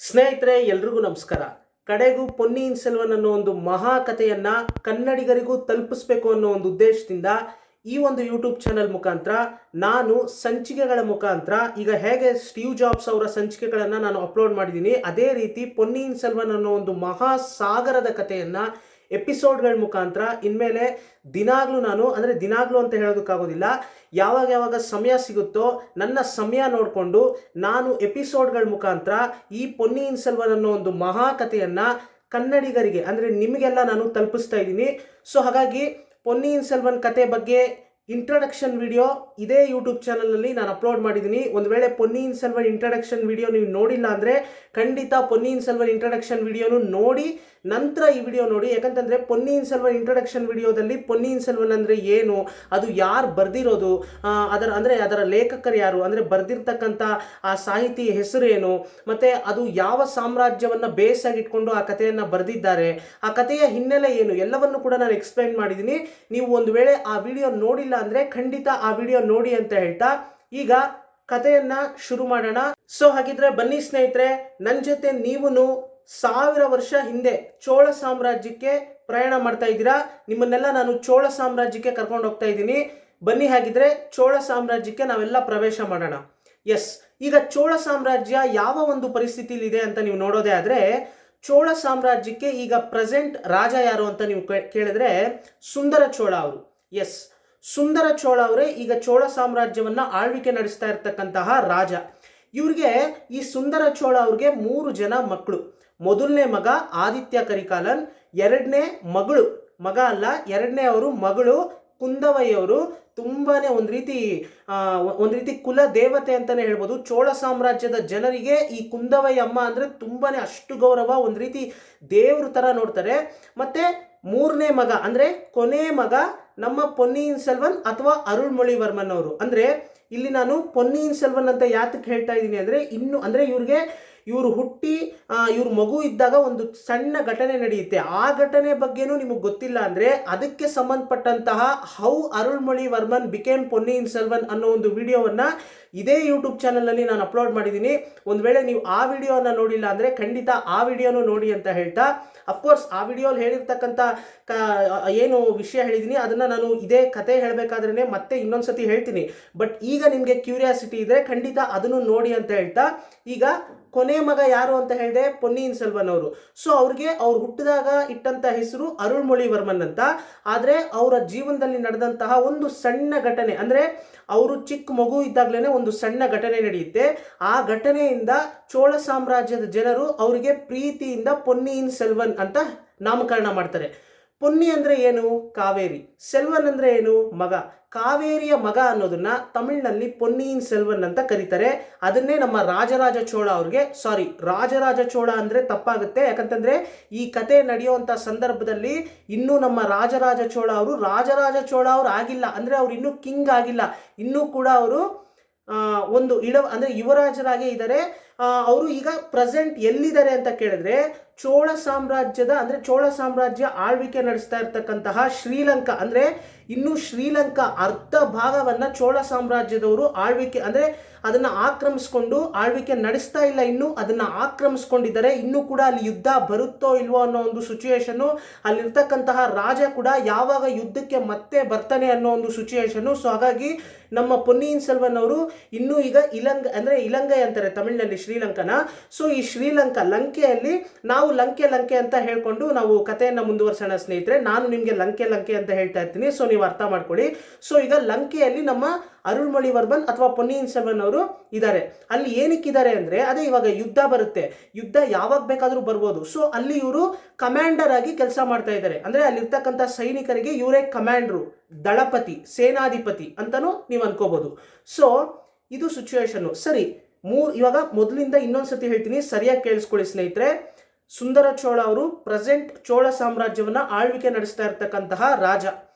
ಸ್ನೇಹಿತರೆ ಎಲ್ರಿಗೂ ನಮಸ್ಕಾರ. ಕಡೆಗೂ ಪೊನ್ನಿಯಿನ್ ಸೆಲ್ವನ್ ಅನ್ನೋ ಒಂದು ಮಹಾಕಥೆಯನ್ನ ಕನ್ನಡಿಗರಿಗೂ ತಲುಪಿಸಬೇಕು ಅನ್ನೋ ಒಂದು ಉದ್ದೇಶದಿಂದ ಈ ಒಂದು ಯೂಟ್ಯೂಬ್ ಚಾನೆಲ್ ಮುಖಾಂತರ ನಾನು ಸಂಚಿಕೆಗಳ ಮುಖಾಂತರ ಈಗ ಹೇಗೆ ಸ್ಟೀವ್ ಜಾಬ್ಸ್ ಅವರ ಸಂಚಿಕೆಗಳನ್ನು ನಾನು ಅಪ್ಲೋಡ್ ಮಾಡಿದ್ದೀನಿ, ಅದೇ ರೀತಿ ಪೊನ್ನಿಯಿನ್ ಸೆಲ್ವನ್ ಅನ್ನೋ ಒಂದು ಮಹಾ ಸಾಗರದ ಕಥೆಯನ್ನ ಎಪಿಸೋಡ್ಗಳ ಮುಖಾಂತರ ಇನ್ಮೇಲೆ ದಿನಾಗ್ಲೂ ಅಂತ ಹೇಳೋದಕ್ಕಾಗೋದಿಲ್ಲ, ಯಾವಾಗ ಸಮಯ ಸಿಗುತ್ತೋ ನನ್ನ ಸಮಯ ನೋಡಿಕೊಂಡು ನಾನು ಎಪಿಸೋಡ್ಗಳ ಮುಖಾಂತರ ಈ ಪೊನ್ನಿಯಿನ್ ಸೆಲ್ವನ್ ಅನ್ನೋ ಒಂದು ಮಹಾಕಥೆಯನ್ನು ಕನ್ನಡಿಗರಿಗೆ ಅಂದರೆ ನಿಮಗೆಲ್ಲ ನಾನು ತಲುಪಿಸ್ತಾ ಇದ್ದೀನಿ. ಸೊ ಹಾಗಾಗಿ ಪೊನ್ನಿಯಿನ್ ಸೆಲ್ವನ್ ಕತೆ ಬಗ್ಗೆ ಇಂಟ್ರಡಕ್ಷನ್ ವಿಡಿಯೋ ಇದೇ ಯೂಟ್ಯೂಬ್ ಚಾನಲಲ್ಲಿ ನಾನು ಅಪ್ಲೋಡ್ ಮಾಡಿದ್ದೀನಿ. ಒಂದು ವೇಳೆ ಪೊನ್ನಿಯಿನ್ ಸೆಲ್ವನ್ ಇಂಟ್ರಡಕ್ಷನ್ ವಿಡಿಯೋ ನೀವು ನೋಡಿಲ್ಲ ಅಂದರೆ ಖಂಡಿತ ಪೊನ್ನಿಯಿನ್ ಸೆಲ್ವನ್ ಇಂಟ್ರಡಕ್ಷನ್ ವಿಡಿಯೋನು ನೋಡಿ ನಂತರ ಈ ವಿಡಿಯೋ ನೋಡಿ. ಯಾಕಂತಂದರೆ ಪೊನ್ನಿಯಿನ್ ಸೆಲ್ವನ್ ಇಂಟ್ರಡಕ್ಷನ್ ವಿಡಿಯೋದಲ್ಲಿ ಪೊನ್ನಿಯಿನ್ ಸೆಲ್ವನ್ ಅಂದರೆ ಏನು, ಅದು ಯಾರು ಬರೆದಿರೋದು, ಅದರ ಲೇಖಕರು ಯಾರು, ಅಂದರೆ ಬರೆದಿರ್ತಕ್ಕಂಥ ಆ ಸಾಹಿತಿ ಹೆಸರು ಏನು, ಮತ್ತು ಅದು ಯಾವ ಸಾಮ್ರಾಜ್ಯವನ್ನು ಬೇಸಾಗಿ ಇಟ್ಕೊಂಡು ಆ ಕಥೆಯನ್ನು ಬರೆದಿದ್ದಾರೆ, ಆ ಕಥೆಯ ಹಿನ್ನೆಲೆ ಏನು, ಎಲ್ಲವನ್ನು ಕೂಡ ನಾನು ಎಕ್ಸ್ಪ್ಲೈನ್ ಮಾಡಿದ್ದೀನಿ. ನೀವು ಒಂದು ವೇಳೆ ಆ ವಿಡಿಯೋ ನೋಡಿಲ್ಲ ಅಂದರೆ ಖಂಡಿತ ಆ ವಿಡಿಯೋ ನೋಡಿ ಅಂತ ಹೇಳ್ತಾ ಈಗ ಕಥೆಯನ್ನ ಶುರು ಮಾಡೋಣ. ಸೊ ಹಾಗಿದ್ರೆ ಬನ್ನಿ ಸ್ನೇಹಿತರೆ, ನನ್ನ ಜೊತೆ ನೀವು 1000 ವರ್ಷ ಹಿಂದೆ ಚೋಳ ಸಾಮ್ರಾಜ್ಯಕ್ಕೆ ಪ್ರಯಾಣ ಮಾಡ್ತಾ ಇದ್ದೀರಾ. ನಿಮ್ಮನ್ನೆಲ್ಲ ನಾನು ಚೋಳ ಸಾಮ್ರಾಜ್ಯಕ್ಕೆ ಕರ್ಕೊಂಡು ಹೋಗ್ತಾ ಇದ್ದೀನಿ. ಬನ್ನಿ ಹಾಗಿದ್ರೆ ಚೋಳ ಸಾಮ್ರಾಜ್ಯಕ್ಕೆ ನಾವೆಲ್ಲ ಪ್ರವೇಶ ಮಾಡೋಣ. ಎಸ್, ಈಗ ಚೋಳ ಸಾಮ್ರಾಜ್ಯ ಯಾವ ಒಂದು ಪರಿಸ್ಥಿತಿಲಿ ಇದೆ ಅಂತ ನೀವು ನೋಡೋದೇ ಆದರೆ, ಚೋಳ ಸಾಮ್ರಾಜ್ಯಕ್ಕೆ ಈಗ ಪ್ರೆಸೆಂಟ್ ರಾಜ ಯಾರು ಅಂತ ನೀವು ಕೇಳಿದ್ರೆ ಸುಂದರ ಚೋಳ ಅವರು. ಎಸ್, ಸುಂದರ ಚೋಳ ಅವರೇ ಈಗ ಚೋಳ ಸಾಮ್ರಾಜ್ಯವನ್ನ ಆಳ್ವಿಕೆ ನಡೆಸ್ತಾ ಇರ್ತಕ್ಕಂತಹ ರಾಜ. ಇವ್ರಿಗೆ ಈ ಸುಂದರ ಚೋಳ ಅವ್ರಿಗೆ 3 ಜನ ಮಕ್ಕಳು. ಮೊದಲನೇ ಮಗ ಆದಿತ್ಯ ಕರಿಕಾಲನ್, ಎರಡನೇ ಮಗಳು ಕುಂದವಯ್ಯವರು. ತುಂಬಾನೇ ಒಂದು ರೀತಿ ಕುಲ ದೇವತೆ ಅಂತಾನೆ ಹೇಳ್ಬೋದು. ಚೋಳ ಸಾಮ್ರಾಜ್ಯದ ಜನರಿಗೆ ಈ ಕುಂದವಯ್ಯ ಅಮ್ಮ ಅಂದ್ರೆ ತುಂಬಾನೇ ಅಷ್ಟು ಗೌರವ, ಒಂದು ರೀತಿ ದೇವ್ರ ತರ ನೋಡ್ತಾರೆ. ಮತ್ತೆ 3ನೇ ಮಗ ಅಂದ್ರೆ ಕೊನೆ ಮಗ ನಮ್ಮ ಪೊನ್ನಿಯಿನ್ ಸೆಲ್ವನ್ ಅಥವಾ ಅರುಳ್ಮೊಳಿವರ್ಮನ್ ಅವರು. ಅಂದ್ರೆ ಇಲ್ಲಿ ನಾನು ಪೊನ್ನಿಯಿನ್ ಸೆಲ್ವನ್ ಅಂತ ಯಾತಕ್ಕೆ ಹೇಳ್ತಾ ಇದ್ದೀನಿ ಅಂದ್ರೆ ಇವರು ಹುಟ್ಟಿ ಇವ್ರ ಮಗು ಇದ್ದಾಗ ಒಂದು ಸಣ್ಣ ಘಟನೆ ನಡೆಯುತ್ತೆ. ಆ ಘಟನೆ ಬಗ್ಗೆನೂ ನಿಮಗೆ ಗೊತ್ತಿಲ್ಲ ಅಂದ್ರೆ ಅದಕ್ಕೆ ಸಂಬಂಧಪಟ್ಟಂತಹ ಹೌ ಅರುಳ್ಮೊಳಿವರ್ಮನ್ ಬಿಕೇಮ್ ಪೊನ್ನಿಯಿನ್ ಸೆಲ್ವನ್ ಅನ್ನೋ ಒಂದು ವಿಡಿಯೋವನ್ನ ಇದೇ ಯೂಟ್ಯೂಬ್ ಚಾನಲಲ್ಲಿ ನಾನು ಅಪ್ಲೋಡ್ ಮಾಡಿದ್ದೀನಿ. ಒಂದು ವೇಳೆ ನೀವು ಆ ವಿಡಿಯೋನ ನೋಡಿಲ್ಲ ಅಂದರೆ ಖಂಡಿತ ಆ ವಿಡಿಯೋನು ನೋಡಿ ಅಂತ ಹೇಳ್ತಾ, ಅಫ್ಕೋರ್ಸ್ ಆ ವಿಡಿಯೋಲಿ ಹೇಳಿರ್ತಕ್ಕಂಥ ಏನು ವಿಷಯ ಹೇಳಿದ್ದೀನಿ ಅದನ್ನು ನಾನು ಇದೇ ಕತೆ ಹೇಳಬೇಕಾದ್ರೆ ಮತ್ತೆ ಇನ್ನೊಂದ್ಸತಿ ಹೇಳ್ತೀನಿ. ಬಟ್ ಈಗ ನಿಮಗೆ ಕ್ಯೂರಿಯಾಸಿಟಿ ಇದ್ರೆ ಖಂಡಿತ ಅದನ್ನು ನೋಡಿ ಅಂತ ಹೇಳ್ತಾ, ಈಗ ಕೊನೆ ಮಗ ಯಾರು ಅಂತ ಹೇಳಿದೆ ಪೊನ್ನಿಯಿನ್ ಸೆಲ್ವನ್ ಅವರು. ಸೊ ಅವ್ರು ಹುಟ್ಟಿದಾಗ ಇಟ್ಟಂತ ಹೆಸರು ಅರುಳ್ಮೊಳಿವರ್ಮನ್ ಅಂತ. ಆದರೆ ಅವರ ಜೀವನದಲ್ಲಿ ನಡೆದಂತಹ ಒಂದು ಸಣ್ಣ ಘಟನೆ, ಅಂದರೆ ಅವರು ಚಿಕ್ಕ ಮಗು ಇದ್ದಾಗಲೇ ಒಂದು ಸಣ್ಣ ಘಟನೆ ನಡೆಯುತ್ತೆ. ಆ ಘಟನೆಯಿಂದ ಚೋಳ ಸಾಮ್ರಾಜ್ಯದ ಜನರು ಅವರಿಗೆ ಪ್ರೀತಿಯಿಂದ ಪೊನ್ನಿಯಿನ್ ಸೆಲ್ವನ್ ಅಂತ ನಾಮಕರಣ ಮಾಡ್ತಾರೆ. ಪೊನ್ನಿ ಅಂದ್ರೆ ಏನು? ಕಾವೇರಿ. ಸೆಲ್ವನ್ ಅಂದ್ರೆ ಏನು? ಮಗ. ಕಾವೇರಿಯ ಮಗ ಅನ್ನೋದನ್ನ ತಮಿಳಿನಲ್ಲಿ ಪೊನ್ನಿಯಿನ್ ಸೆಲ್ವನ್ ಅಂತ ಕರೀತಾರೆ. ಅದನ್ನೇ ನಮ್ಮ ರಾಜರಾಜ ಚೋಳ ಅಂದ್ರೆ ತಪ್ಪಾಗುತ್ತೆ. ಯಾಕಂತಂದ್ರೆ ಈ ಕತೆ ನಡೆಯುವಂತ ಸಂದರ್ಭದಲ್ಲಿ ಇನ್ನೂ ನಮ್ಮ ರಾಜರಾಜ ಚೋಳ ಅವರು ಆಗಿಲ್ಲ, ಅಂದ್ರೆ ಅವ್ರು ಇನ್ನೂ ಕಿಂಗ್ ಆಗಿಲ್ಲ, ಇನ್ನೂ ಕೂಡ ಅವರು ಒಂದು ಯುವರಾಜರಾಗೇ ಇದ್ದಾರೆ. ಅವರು ಈಗ ಪ್ರೆಸೆಂಟ್ ಎಲ್ಲಿದ್ದಾರೆ ಅಂತ ಕೇಳಿದ್ರೆ ಚೋಳ ಸಾಮ್ರಾಜ್ಯ ಆಳ್ವಿಕೆ ನಡೆಸ್ತಾ ಇರ್ತಕ್ಕಂತಹ ಶ್ರೀಲಂಕಾ, ಅಂದ್ರೆ ಇನ್ನು ಶ್ರೀಲಂಕಾ ಅರ್ಧ ಭಾಗವನ್ನ ಚೋಳ ಸಾಮ್ರಾಜ್ಯದವರು ಆಳ್ವಿಕೆ ಅಂದ್ರೆ ಅದನ್ನ ಆಕ್ರಮಿಸ್ಕೊಂಡು ಆಳ್ವಿಕೆ ನಡೆಸ್ತಾ ಇಲ್ಲ, ಇನ್ನು ಅದನ್ನ ಆಕ್ರಮಿಸ್ಕೊಂಡಿದ್ದಾರೆ. ಇನ್ನೂ ಕೂಡ ಅಲ್ಲಿ ಯುದ್ಧ ಬರುತ್ತೋ ಇಲ್ವೋ ಅನ್ನೋ ಒಂದು ಸಿಚುಯೇಷನ್, ಅಲ್ಲಿರ್ತಕ್ಕಂತಹ ರಾಜ ಕೂಡ ಯಾವಾಗ ಯುದ್ಧಕ್ಕೆ ಮತ್ತೆ ಬರ್ತಾನೆ ಅನ್ನೋ ಒಂದು ಸಿಚುಯೇಷನ್. ಸೊ ಹಾಗಾಗಿ ನಮ್ಮ ಪೊನ್ನಿಯಿನ್ ಸೆಲ್ವನ್ ಅವರು ಇನ್ನೂ ಈಗ ಇಲಂಗೈ ಅಂತಾರೆ ತಮಿಳಿನಲ್ಲಿ ಶ್ರೀಲಂಕನ. ಸೊ ಈ ಲಂಕೆಯಲ್ಲಿ ನಾವು ಲಂಕೆ ಅಂತ ಹೇಳ್ಕೊಂಡು ನಾವು ಕಥೆಯನ್ನ ಮುಂದುವರ್ಸೋಣ ಸ್ನೇಹಿತರೆ. ನಾನು ನಿಮ್ಗೆ ಲಂಕೆ ಅಂತ ಹೇಳ್ತಾ ಇರ್ತೀನಿ, ಸೊ ನೀವು ಅರ್ಥ ಮಾಡ್ಕೊಳ್ಳಿ. ಸೊ ಈಗ ಲಂಕೆಯಲ್ಲಿ ನಮ್ಮ ಅರುಳ್ಮೊಳಿವರ್ಮನ್ ಅಥವಾ ಪೊನ್ನಿಯಿನ್ ಸೆಲ್ವನ್ ಅವರು ಇದ್ದಾರೆ. ಅಲ್ಲಿ ಏನಕ್ಕಿದ್ದಾರೆ ಅಂದ್ರೆ ಅದೇ ಇವಾಗ ಯುದ್ಧ ಬರುತ್ತೆ, ಯುದ್ಧ ಯಾವಾಗ ಬೇಕಾದ್ರೂ ಬರ್ಬೋದು. ಸೊ ಅಲ್ಲಿ ಇವರು ಕಮಾಂಡರ್ ಆಗಿ ಕೆಲಸ ಮಾಡ್ತಾ ಇದ್ದಾರೆ. ಅಂದ್ರೆ ಅಲ್ಲಿರ್ತಕ್ಕಂಥ ಸೈನಿಕರಿಗೆ ಇವರೇ ಕಮಾಂಡ್ರು, ದಳಪತಿ, ಸೇನಾಧಿಪತಿ ಅಂತಾನು ನೀವು ಅನ್ಕೋಬಹುದು. ಸೊ ಇದು ಸಿಚುಯೇಷನ್. ಸರಿ, ಇವಾಗ ಮೊದಲಿಂದ ಇನ್ನೊಂದ್ಸತಿ ಹೇಳ್ತೀನಿ, ಸರಿಯಾಗಿ ಕೇಳಿಸ್ಕೊಳ್ಳಿ ಸ್ನೇಹಿತರೆ. ಸುಂದರ ಚೋಳ ಅವರು ಪ್ರೆಸೆಂಟ್ ಚೋಳ ಸಾಮ್ರಾಜ್ಯವನ್ನ ಆಳ್ವಿಕೆ ನಡೆಸ್ತಾ ಇರ್ತಕ್ಕಂತಹ ರಾಜ.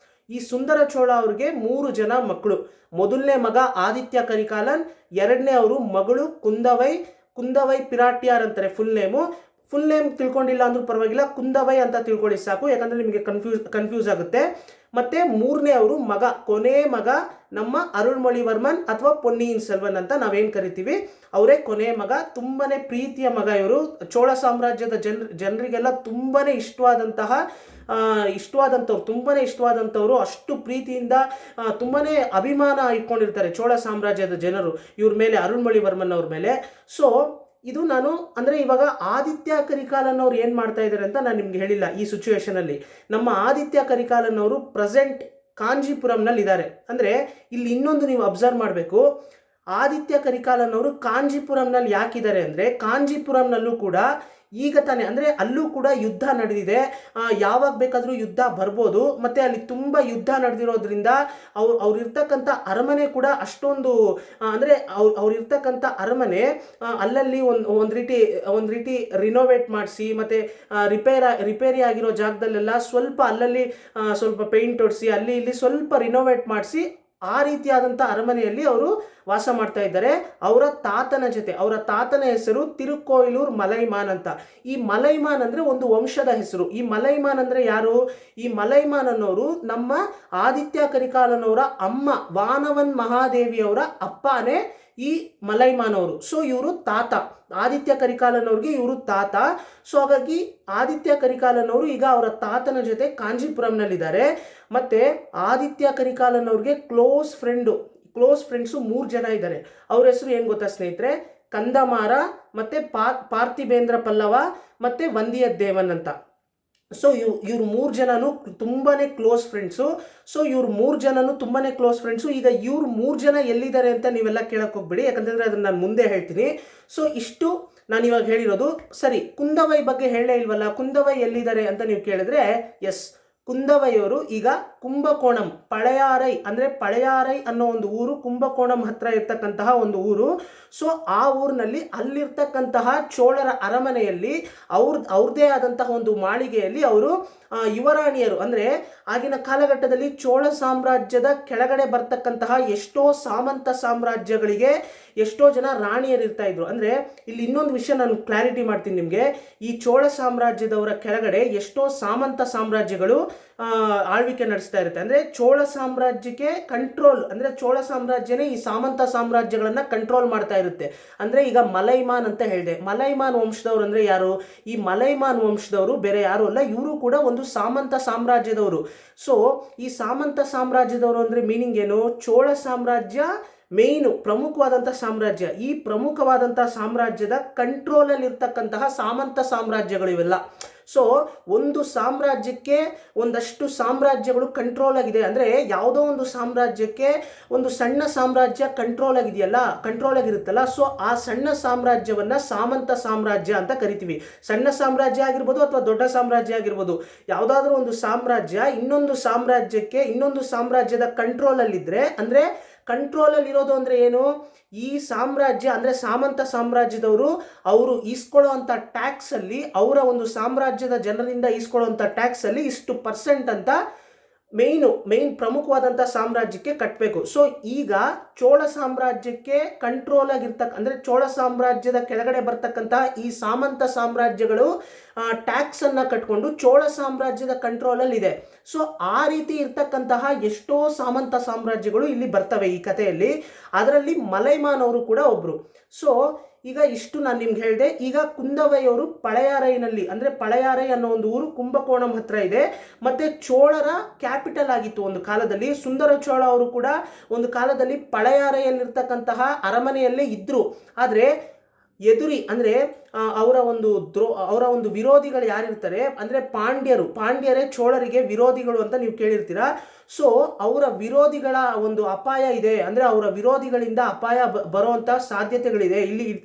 ಈ ಸುಂದರ ಚೋಳ ಅವ್ರಿಗೆ 3 ಜನ ಮಕ್ಕಳು. ಮೊದಲನೇ ಮಗ ಆದಿತ್ಯ ಕರಿಕಾಲನ್, ಎರಡನೇ ಅವರು ಮಗಳು ಕುಂದವೈ ಪಿರಾಟಿಯಾರ್ ಅಂತಾರೆ ಫುಲ್ ನೇಮು. ಫುಲ್ ನೇಮ್ ತಿಳ್ಕೊಂಡಿಲ್ಲ ಅಂದ್ರೂ ಪರವಾಗಿಲ್ಲ, ಕುಂದವೈ ಅಂತ ತಿಳ್ಕೊಳ್ಳಿ ಸಾಕು, ಯಾಕಂದರೆ ನಿಮಗೆ ಕನ್ಫ್ಯೂಸ್ ಆಗುತ್ತೆ. ಮತ್ತು ಮೂರನೇ ಅವರು ಮಗ, ಕೊನೆ ಮಗ ನಮ್ಮ ಅರುಳ್ಮೊಳಿವರ್ಮನ್ ಅಥವಾ ಪೊನ್ನಿಯಿನ್ ಸೆಲ್ವನ್ ಅಂತ ನಾವೇನು ಕರಿತೀವಿ, ಅವರೇ ಕೊನೆ ಮಗ. ತುಂಬಾ ಪ್ರೀತಿಯ ಮಗ ಇವರು. ಚೋಳ ಸಾಮ್ರಾಜ್ಯದ ಜನರಿಗೆಲ್ಲ ತುಂಬಾ ಇಷ್ಟವಾದಂಥವ್ರು, ತುಂಬಾ ಇಷ್ಟವಾದಂಥವ್ರು. ಅಷ್ಟು ಪ್ರೀತಿಯಿಂದ ತುಂಬಾ ಅಭಿಮಾನ ಇಟ್ಕೊಂಡಿರ್ತಾರೆ ಚೋಳ ಸಾಮ್ರಾಜ್ಯದ ಜನರು ಇವ್ರ ಮೇಲೆ, ಅರುಳ್ಮೊಳಿವರ್ಮನ್ ಅವ್ರ ಮೇಲೆ. ಸೊ ಇದು ನಾನು ಅಂದರೆ ಇವಾಗ ಆದಿತ್ಯ ಕರಿಕಾಲನ್ ಅವ್ರು ಏನು ಮಾಡ್ತಾ ಇದ್ದಾರೆ ಅಂತ ನಾನು ನಿಮ್ಗೆ ಹೇಳಿಲ್ಲ. ಈ ಸಿಚುವೇಶನಲ್ಲಿ ನಮ್ಮ ಆದಿತ್ಯ ಕರಿಕಾಲನ್ ಅವರು ಪ್ರೆಸೆಂಟ್ ಕಾಂಜೀಪುರಂನಲ್ಲಿ ಇದ್ದಾರೆ. ಅಂದರೆ ಇಲ್ಲಿ ಇನ್ನೊಂದು ನೀವು ಅಬ್ಸರ್ವ್ ಮಾಡಬೇಕು, ಆದಿತ್ಯ ಕರಿಕಾಲನ್ ಅವರು ಕಾಂಜೀಪುರಂನಲ್ಲಿ ಯಾಕಿದ್ದಾರೆ ಅಂದರೆ, ಕಾಂಜೀಪುರಂನಲ್ಲೂ ಕೂಡ ಈಗ ತಾನೇ ಅಂದರೆ ಅಲ್ಲೂ ಕೂಡ ಯುದ್ಧ ನಡೆದಿದೆ. ಯಾವಾಗ ಬೇಕಾದರೂ ಯುದ್ಧ ಬರ್ಬೋದು. ಮತ್ತು ಅಲ್ಲಿ ತುಂಬ ಯುದ್ಧ ನಡೆದಿರೋದ್ರಿಂದ ಅವ್ರಿರ್ತಕ್ಕಂಥ ಅರಮನೆ ಕೂಡ ಅಷ್ಟೊಂದು ಅಂದರೆ ಅವ್ರಿರ್ತಕ್ಕಂಥ ಅರಮನೆ ಅಲ್ಲಲ್ಲಿ ಒಂದು ರೀತಿ ರಿನೋವೇಟ್ ಮಾಡಿಸಿ ಮತ್ತು ರಿಪೇರಿ ಆಗಿರೋ ಜಾಗದಲ್ಲೆಲ್ಲ ಸ್ವಲ್ಪ ಅಲ್ಲಲ್ಲಿ ಸ್ವಲ್ಪ ಪೇಂಟ್ ಹೊಡಿಸಿ ಅಲ್ಲಿ ಇಲ್ಲಿ ಸ್ವಲ್ಪ ರಿನೋವೇಟ್ ಮಾಡಿಸಿ ಆ ರೀತಿಯಾದಂಥ ಅರಮನೆಯಲ್ಲಿ ಅವರು ವಾಸ ಮಾಡ್ತಾ ಇದ್ದಾರೆ ಅವರ ತಾತನ ಜೊತೆ. ಅವರ ತಾತನ ಹೆಸರು ತಿರುಕೋಯಿಲೂರು ಮಲೈಮಾನ್ ಅಂತ. ಈ ಮಲೈಮಾನ್ ಅಂದರೆ ಒಂದು ವಂಶದ ಹೆಸರು. ಈ ಮಲೈಮಾನ್ ಅಂದರೆ ಯಾರು? ಈ ಮಲೈಮಾನ್ ಅನ್ನೋರು ನಮ್ಮ ಆದಿತ್ಯ ಕರಿಕಾಲನ್ ಅವರ ಅಮ್ಮ ವಾನವನ್ ಮಹಾದೇವಿಯವರ ಅಪ್ಪನೇ ಈ ಮಲೈಮಾನ್ ಅವರು. ಸೊ ಇವರು ತಾತ, ಆದಿತ್ಯ ಕರಿಕಾಲನ್ ಅವ್ರಿಗೆ ಇವರು ತಾತ. ಸೊ ಹಾಗಾಗಿ ಆದಿತ್ಯ ಕರಿಕಾಲನ್ ಅವರು ಈಗ ಅವರ ತಾತನ ಜೊತೆ ಕಾಂಜೀಪುರಂನಲ್ಲಿದ್ದಾರೆ. ಮತ್ತು ಆದಿತ್ಯ ಕರಿಕಾಲನ್ ಅವ್ರಿಗೆ ಕ್ಲೋಸ್ ಫ್ರೆಂಡ್ಸು 3 ಜನ ಇದ್ದಾರೆ. ಅವ್ರ ಹೆಸರು ಏನು ಗೊತ್ತಾ ಸ್ನೇಹಿತರೆ? ಕಂದಮಾರ, ಮತ್ತು ಪಾರ್ಥಿಬೇಂದ್ರ ಪಲ್ಲವ, ಮತ್ತು ವಂದಿಯದ್ದೇವನ್ ಅಂತ. ಸೊ ಇವ್ರು 3 ಜನನು ತುಂಬಾ ಕ್ಲೋಸ್ ಫ್ರೆಂಡ್ಸು. ಸೊ ಇವ್ರು 3 ಜನನು ತುಂಬಾ ಕ್ಲೋಸ್ ಫ್ರೆಂಡ್ಸು. ಈಗ ಇವ್ರು 3 ಜನ ಎಲ್ಲಿದ್ದಾರೆ ಅಂತ ನೀವೆಲ್ಲ ಕೇಳಕ್ಕೆ ಹೋಗ್ಬೇಡಿ, ಯಾಕಂತಂದರೆ ಅದನ್ನು ನಾನು ಮುಂದೆ ಹೇಳ್ತೀನಿ. ಸೊ ಇಷ್ಟು ನಾನು ಇವಾಗ ಹೇಳಿರೋದು. ಸರಿ, ಕುಂದವೈ ಬಗ್ಗೆ ಹೇಳೇ ಇಲ್ವಲ್ಲ, ಕುಂದವೈ ಎಲ್ಲಿದ್ದಾರೆ ಅಂತ ನೀವು ಕೇಳಿದ್ರೆ, ಎಸ್, ಕುಂದವೈಯವರು ಈಗ ಕುಂಭಕೋಣಂ, ಪಳೆಯಾರೈ ಅಂದರೆ ಪಳೆಯಾರೈ ಅನ್ನೋ ಒಂದು ಊರು ಕುಂಭಕೋಣಂ ಹತ್ರ ಇರ್ತಕ್ಕಂತಹ ಒಂದು ಊರು. ಸೊ ಆ ಊರಿನಲ್ಲಿ ಅಲ್ಲಿರ್ತಕ್ಕಂತಹ ಚೋಳರ ಅರಮನೆಯಲ್ಲಿ ಅವ್ರದ್ದೇ ಆದಂತಹ ಒಂದು ಮಾಳಿಗೆಯಲ್ಲಿ ಅವರು ಯುವರಾಣಿಯರು ಅಂದರೆ ಆಗಿನ ಕಾಲಘಟ್ಟದಲ್ಲಿ ಚೋಳ ಸಾಮ್ರಾಜ್ಯದ ಕೆಳಗಡೆ ಬರ್ತಕ್ಕಂತಹ ಎಷ್ಟೋ ಸಾಮಂತ ಸಾಮ್ರಾಜ್ಯಗಳಿಗೆ ಎಷ್ಟೋ ಜನ ರಾಣಿಯರು ಇರ್ತಾ ಇದ್ರು. ಅಂದರೆ ಇಲ್ಲಿ ಇನ್ನೊಂದು ವಿಷಯ ನಾನು ಕ್ಲಾರಿಟಿ ಮಾಡ್ತೀನಿ ನಿಮಗೆ. ಈ ಚೋಳ ಸಾಮ್ರಾಜ್ಯದವರ ಕೆಳಗಡೆ ಎಷ್ಟೋ ಸಾಮಂತ ಸಾಮ್ರಾಜ್ಯಗಳು ಆಳ್ವಿಕೆ ನಡೆಸ್ತಾ ಇರುತ್ತೆ. ಅಂದರೆ ಚೋಳ ಸಾಮ್ರಾಜ್ಯಕ್ಕೆ ಕಂಟ್ರೋಲ್, ಅಂದರೆ ಚೋಳ ಸಾಮ್ರಾಜ್ಯನೇ ಈ ಸಾಮಂತ ಸಾಮ್ರಾಜ್ಯಗಳನ್ನು ಕಂಟ್ರೋಲ್ ಮಾಡ್ತಾ ಇರುತ್ತೆ. ಅಂದರೆ ಈಗ ಮಲೈಮಾನ್ ಅಂತ ಹೇಳಿದೆ, ಮಲೈಮಾನ್ ವಂಶದವರು ಅಂದರೆ ಯಾರು? ಈ ಮಲೈಮಾನ್ ವಂಶದವರು ಬೇರೆ ಯಾರು ಅಲ್ಲ, ಇವರು ಕೂಡ ಒಂದು ಸಾಮಂತ ಸಾಮ್ರಾಜ್ಯದವರು. ಸೊ ಈ ಸಾಮಂತ ಸಾಮ್ರಾಜ್ಯದವರು ಅಂದರೆ ಮೀನಿಂಗ್ ಏನು? ಚೋಳ ಸಾಮ್ರಾಜ್ಯ ಮೇಯ್ನು ಪ್ರಮುಖವಾದಂಥ ಸಾಮ್ರಾಜ್ಯ. ಈ ಪ್ರಮುಖವಾದಂಥ ಸಾಮ್ರಾಜ್ಯದ ಕಂಟ್ರೋಲಲ್ಲಿ ಇರ್ತಕ್ಕಂತಹ ಸಾಮಂತ ಸಾಮ್ರಾಜ್ಯಗಳು ಇವೆಲ್ಲ. ಸೊ ಒಂದು ಸಾಮ್ರಾಜ್ಯಕ್ಕೆ ಒಂದಷ್ಟು ಸಾಮ್ರಾಜ್ಯಗಳು ಕಂಟ್ರೋಲ್ ಆಗಿದೆ. ಅಂದರೆ ಯಾವುದೋ ಒಂದು ಸಾಮ್ರಾಜ್ಯಕ್ಕೆ ಒಂದು ಸಣ್ಣ ಸಾಮ್ರಾಜ್ಯ ಕಂಟ್ರೋಲ್ ಆಗಿರುತ್ತಲ್ಲ, ಸೊ ಆ ಸಣ್ಣ ಸಾಮ್ರಾಜ್ಯವನ್ನು ಸಾಮಂತ ಸಾಮ್ರಾಜ್ಯ ಅಂತ ಕರಿತೀವಿ. ಸಣ್ಣ ಸಾಮ್ರಾಜ್ಯ ಆಗಿರ್ಬೋದು ಅಥವಾ ದೊಡ್ಡ ಸಾಮ್ರಾಜ್ಯ ಆಗಿರ್ಬೋದು, ಯಾವುದಾದ್ರೂ ಒಂದು ಸಾಮ್ರಾಜ್ಯ ಇನ್ನೊಂದು ಸಾಮ್ರಾಜ್ಯದ ಕಂಟ್ರೋಲಲ್ಲಿದ್ದರೆ, ಅಂದರೆ ಕಂಟ್ರೋಲಲ್ಲಿರೋದು ಅಂದರೆ ಏನು? ಈ ಸಾಮ್ರಾಜ್ಯ ಅಂದರೆ ಸಾಮಂತ ಸಾಮ್ರಾಜ್ಯದವರು ಅವರು ಈಸ್ಕೊಳ್ಳೋವಂಥ ಟ್ಯಾಕ್ಸಲ್ಲಿ, ಅವರ ಒಂದು ಸಾಮ್ರಾಜ್ಯದ ಜನರಿಂದ ಈಸ್ಕೊಳ್ಳೋವಂಥ ಟ್ಯಾಕ್ಸಲ್ಲಿ ಇಷ್ಟು % ಅಂತ ಮೇಯ್ನ್ ಪ್ರಮುಖವಾದಂಥ ಸಾಮ್ರಾಜ್ಯಕ್ಕೆ ಕಟ್ಟಬೇಕು. ಸೊ ಈಗ ಚೋಳ ಸಾಮ್ರಾಜ್ಯಕ್ಕೆ ಕಂಟ್ರೋಲ್ ಅಂದರೆ ಚೋಳ ಸಾಮ್ರಾಜ್ಯದ ಕೆಳಗಡೆ ಬರ್ತಕ್ಕಂಥ ಈ ಸಾಮಂತ ಸಾಮ್ರಾಜ್ಯಗಳು ಟ್ಯಾಕ್ಸನ್ನು ಕಟ್ಕೊಂಡು ಚೋಳ ಸಾಮ್ರಾಜ್ಯದ ಕಂಟ್ರೋಲಲ್ಲಿದೆ. ಸೊ ಆ ರೀತಿ ಇರ್ತಕ್ಕಂತಹ ಎಷ್ಟೋ ಸಾಮಂತ ಸಾಮ್ರಾಜ್ಯಗಳು ಇಲ್ಲಿ ಬರ್ತವೆ ಈ ಕಥೆಯಲ್ಲಿ. ಅದರಲ್ಲಿ ಮಲೈಮಾನ್ ಅವರು ಕೂಡ ಒಬ್ಬರು. ಸೊ ಈಗ ಇಷ್ಟು ನಾನು ನಿಮ್ಗೆ ಹೇಳಿದೆ. ಈಗ ಕುಂದವೈಯವರು ಪಳೆಯಾರೈನಲ್ಲಿ, ಅಂದರೆ ಪಳೆಯಾರೈ ಅನ್ನೋ ಒಂದು ಊರು ಕುಂಭಕೋಣಂ ಹತ್ರ ಇದೆ. ಮತ್ತು ಚೋಳರ ಕ್ಯಾಪಿಟಲ್ ಆಗಿತ್ತು ಒಂದು ಕಾಲದಲ್ಲಿ. ಸುಂದರ ಚೋಳ ಅವರು ಕೂಡ ಒಂದು ಕಾಲದಲ್ಲಿ ಪಳೆಯಾರೈಯಲ್ಲಿರ್ತಕ್ಕಂತಹ ಅರಮನೆಯಲ್ಲೇ ಇದ್ದರು. ಆದರೆ ಅಂದರೆ ಅವರ ಒಂದು ವಿರೋಧಿಗಳು ಯಾರಿರ್ತಾರೆ ಅಂದರೆ ಪಾಂಡ್ಯರೇ ಚೋಳರಿಗೆ ವಿರೋಧಿಗಳು ಅಂತ ನೀವು ಕೇಳಿರ್ತೀರ. ಸೊ ಅವರ ವಿರೋಧಿಗಳ ಒಂದು ಅಪಾಯ ಇದೆ, ಅಂದರೆ ಅವರ ವಿರೋಧಿಗಳಿಂದ ಅಪಾಯ ಬರುವಂಥ ಸಾಧ್ಯತೆಗಳಿದೆ,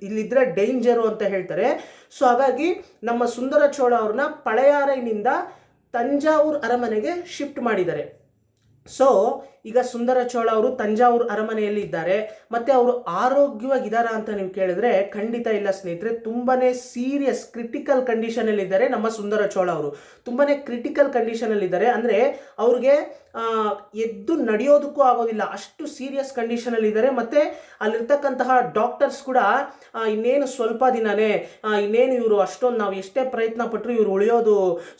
ಇಲ್ಲಿದ್ದರೆ ಡೇಂಜರು ಅಂತ ಹೇಳ್ತಾರೆ. ಸೊ ಹಾಗಾಗಿ ನಮ್ಮ ಸುಂದರ ಚೋಳ ಅವ್ರನ್ನ ಪಳೆಯಾರೈನಿಂದ ತಂಜಾವೂರು ಅರಮನೆಗೆ ಶಿಫ್ಟ್ ಮಾಡಿದ್ದಾರೆ. ಸೊ ಈಗ ಸುಂದರ ಚೋಳ ಅವರು ತಂಜಾವೂರು ಅರಮನೆಯಲ್ಲಿ ಇದ್ದಾರೆ. ಮತ್ತೆ ಅವರು ಆರೋಗ್ಯವಾಗಿದ್ದಾರಾ ಅಂತ ನೀವು ಕೇಳಿದ್ರೆ ಖಂಡಿತ ಇಲ್ಲ ಸ್ನೇಹಿತರೆ. ತುಂಬಾನೇ ಸೀರಿಯಸ್ ಕ್ರಿಟಿಕಲ್ ಕಂಡೀಷನ್ ಅಲ್ಲಿ ಇದ್ದಾರೆ ನಮ್ಮ ಸುಂದರ ಚೋಳ ಅವರು. ತುಂಬಾನೇ ಕ್ರಿಟಿಕಲ್ ಕಂಡೀಷನ್ ಅಲ್ಲಿ ಇದ್ದಾರೆ. ಅಂದ್ರೆ ಅವ್ರಿಗೆ ಎದ್ದು ನಡೆಯೋದಕ್ಕೂ ಆಗೋದಿಲ್ಲ, ಅಷ್ಟು ಸೀರಿಯಸ್ ಕಂಡೀಷನ್ ಅಲ್ಲಿ ಇದ್ದಾರೆ. ಮತ್ತೆ ಅಲ್ಲಿರ್ತಕ್ಕಂತಹ ಡಾಕ್ಟರ್ಸ್ ಕೂಡ ಇನ್ನೇನು ಸ್ವಲ್ಪ ದಿನನೇ, ಇನ್ನೇನು ಇವರು ಅಷ್ಟೊಂದು ನಾವು ಎಷ್ಟೇ ಪ್ರಯತ್ನ ಪಟ್ಟರು ಇವರು ಉಳಿಯೋದು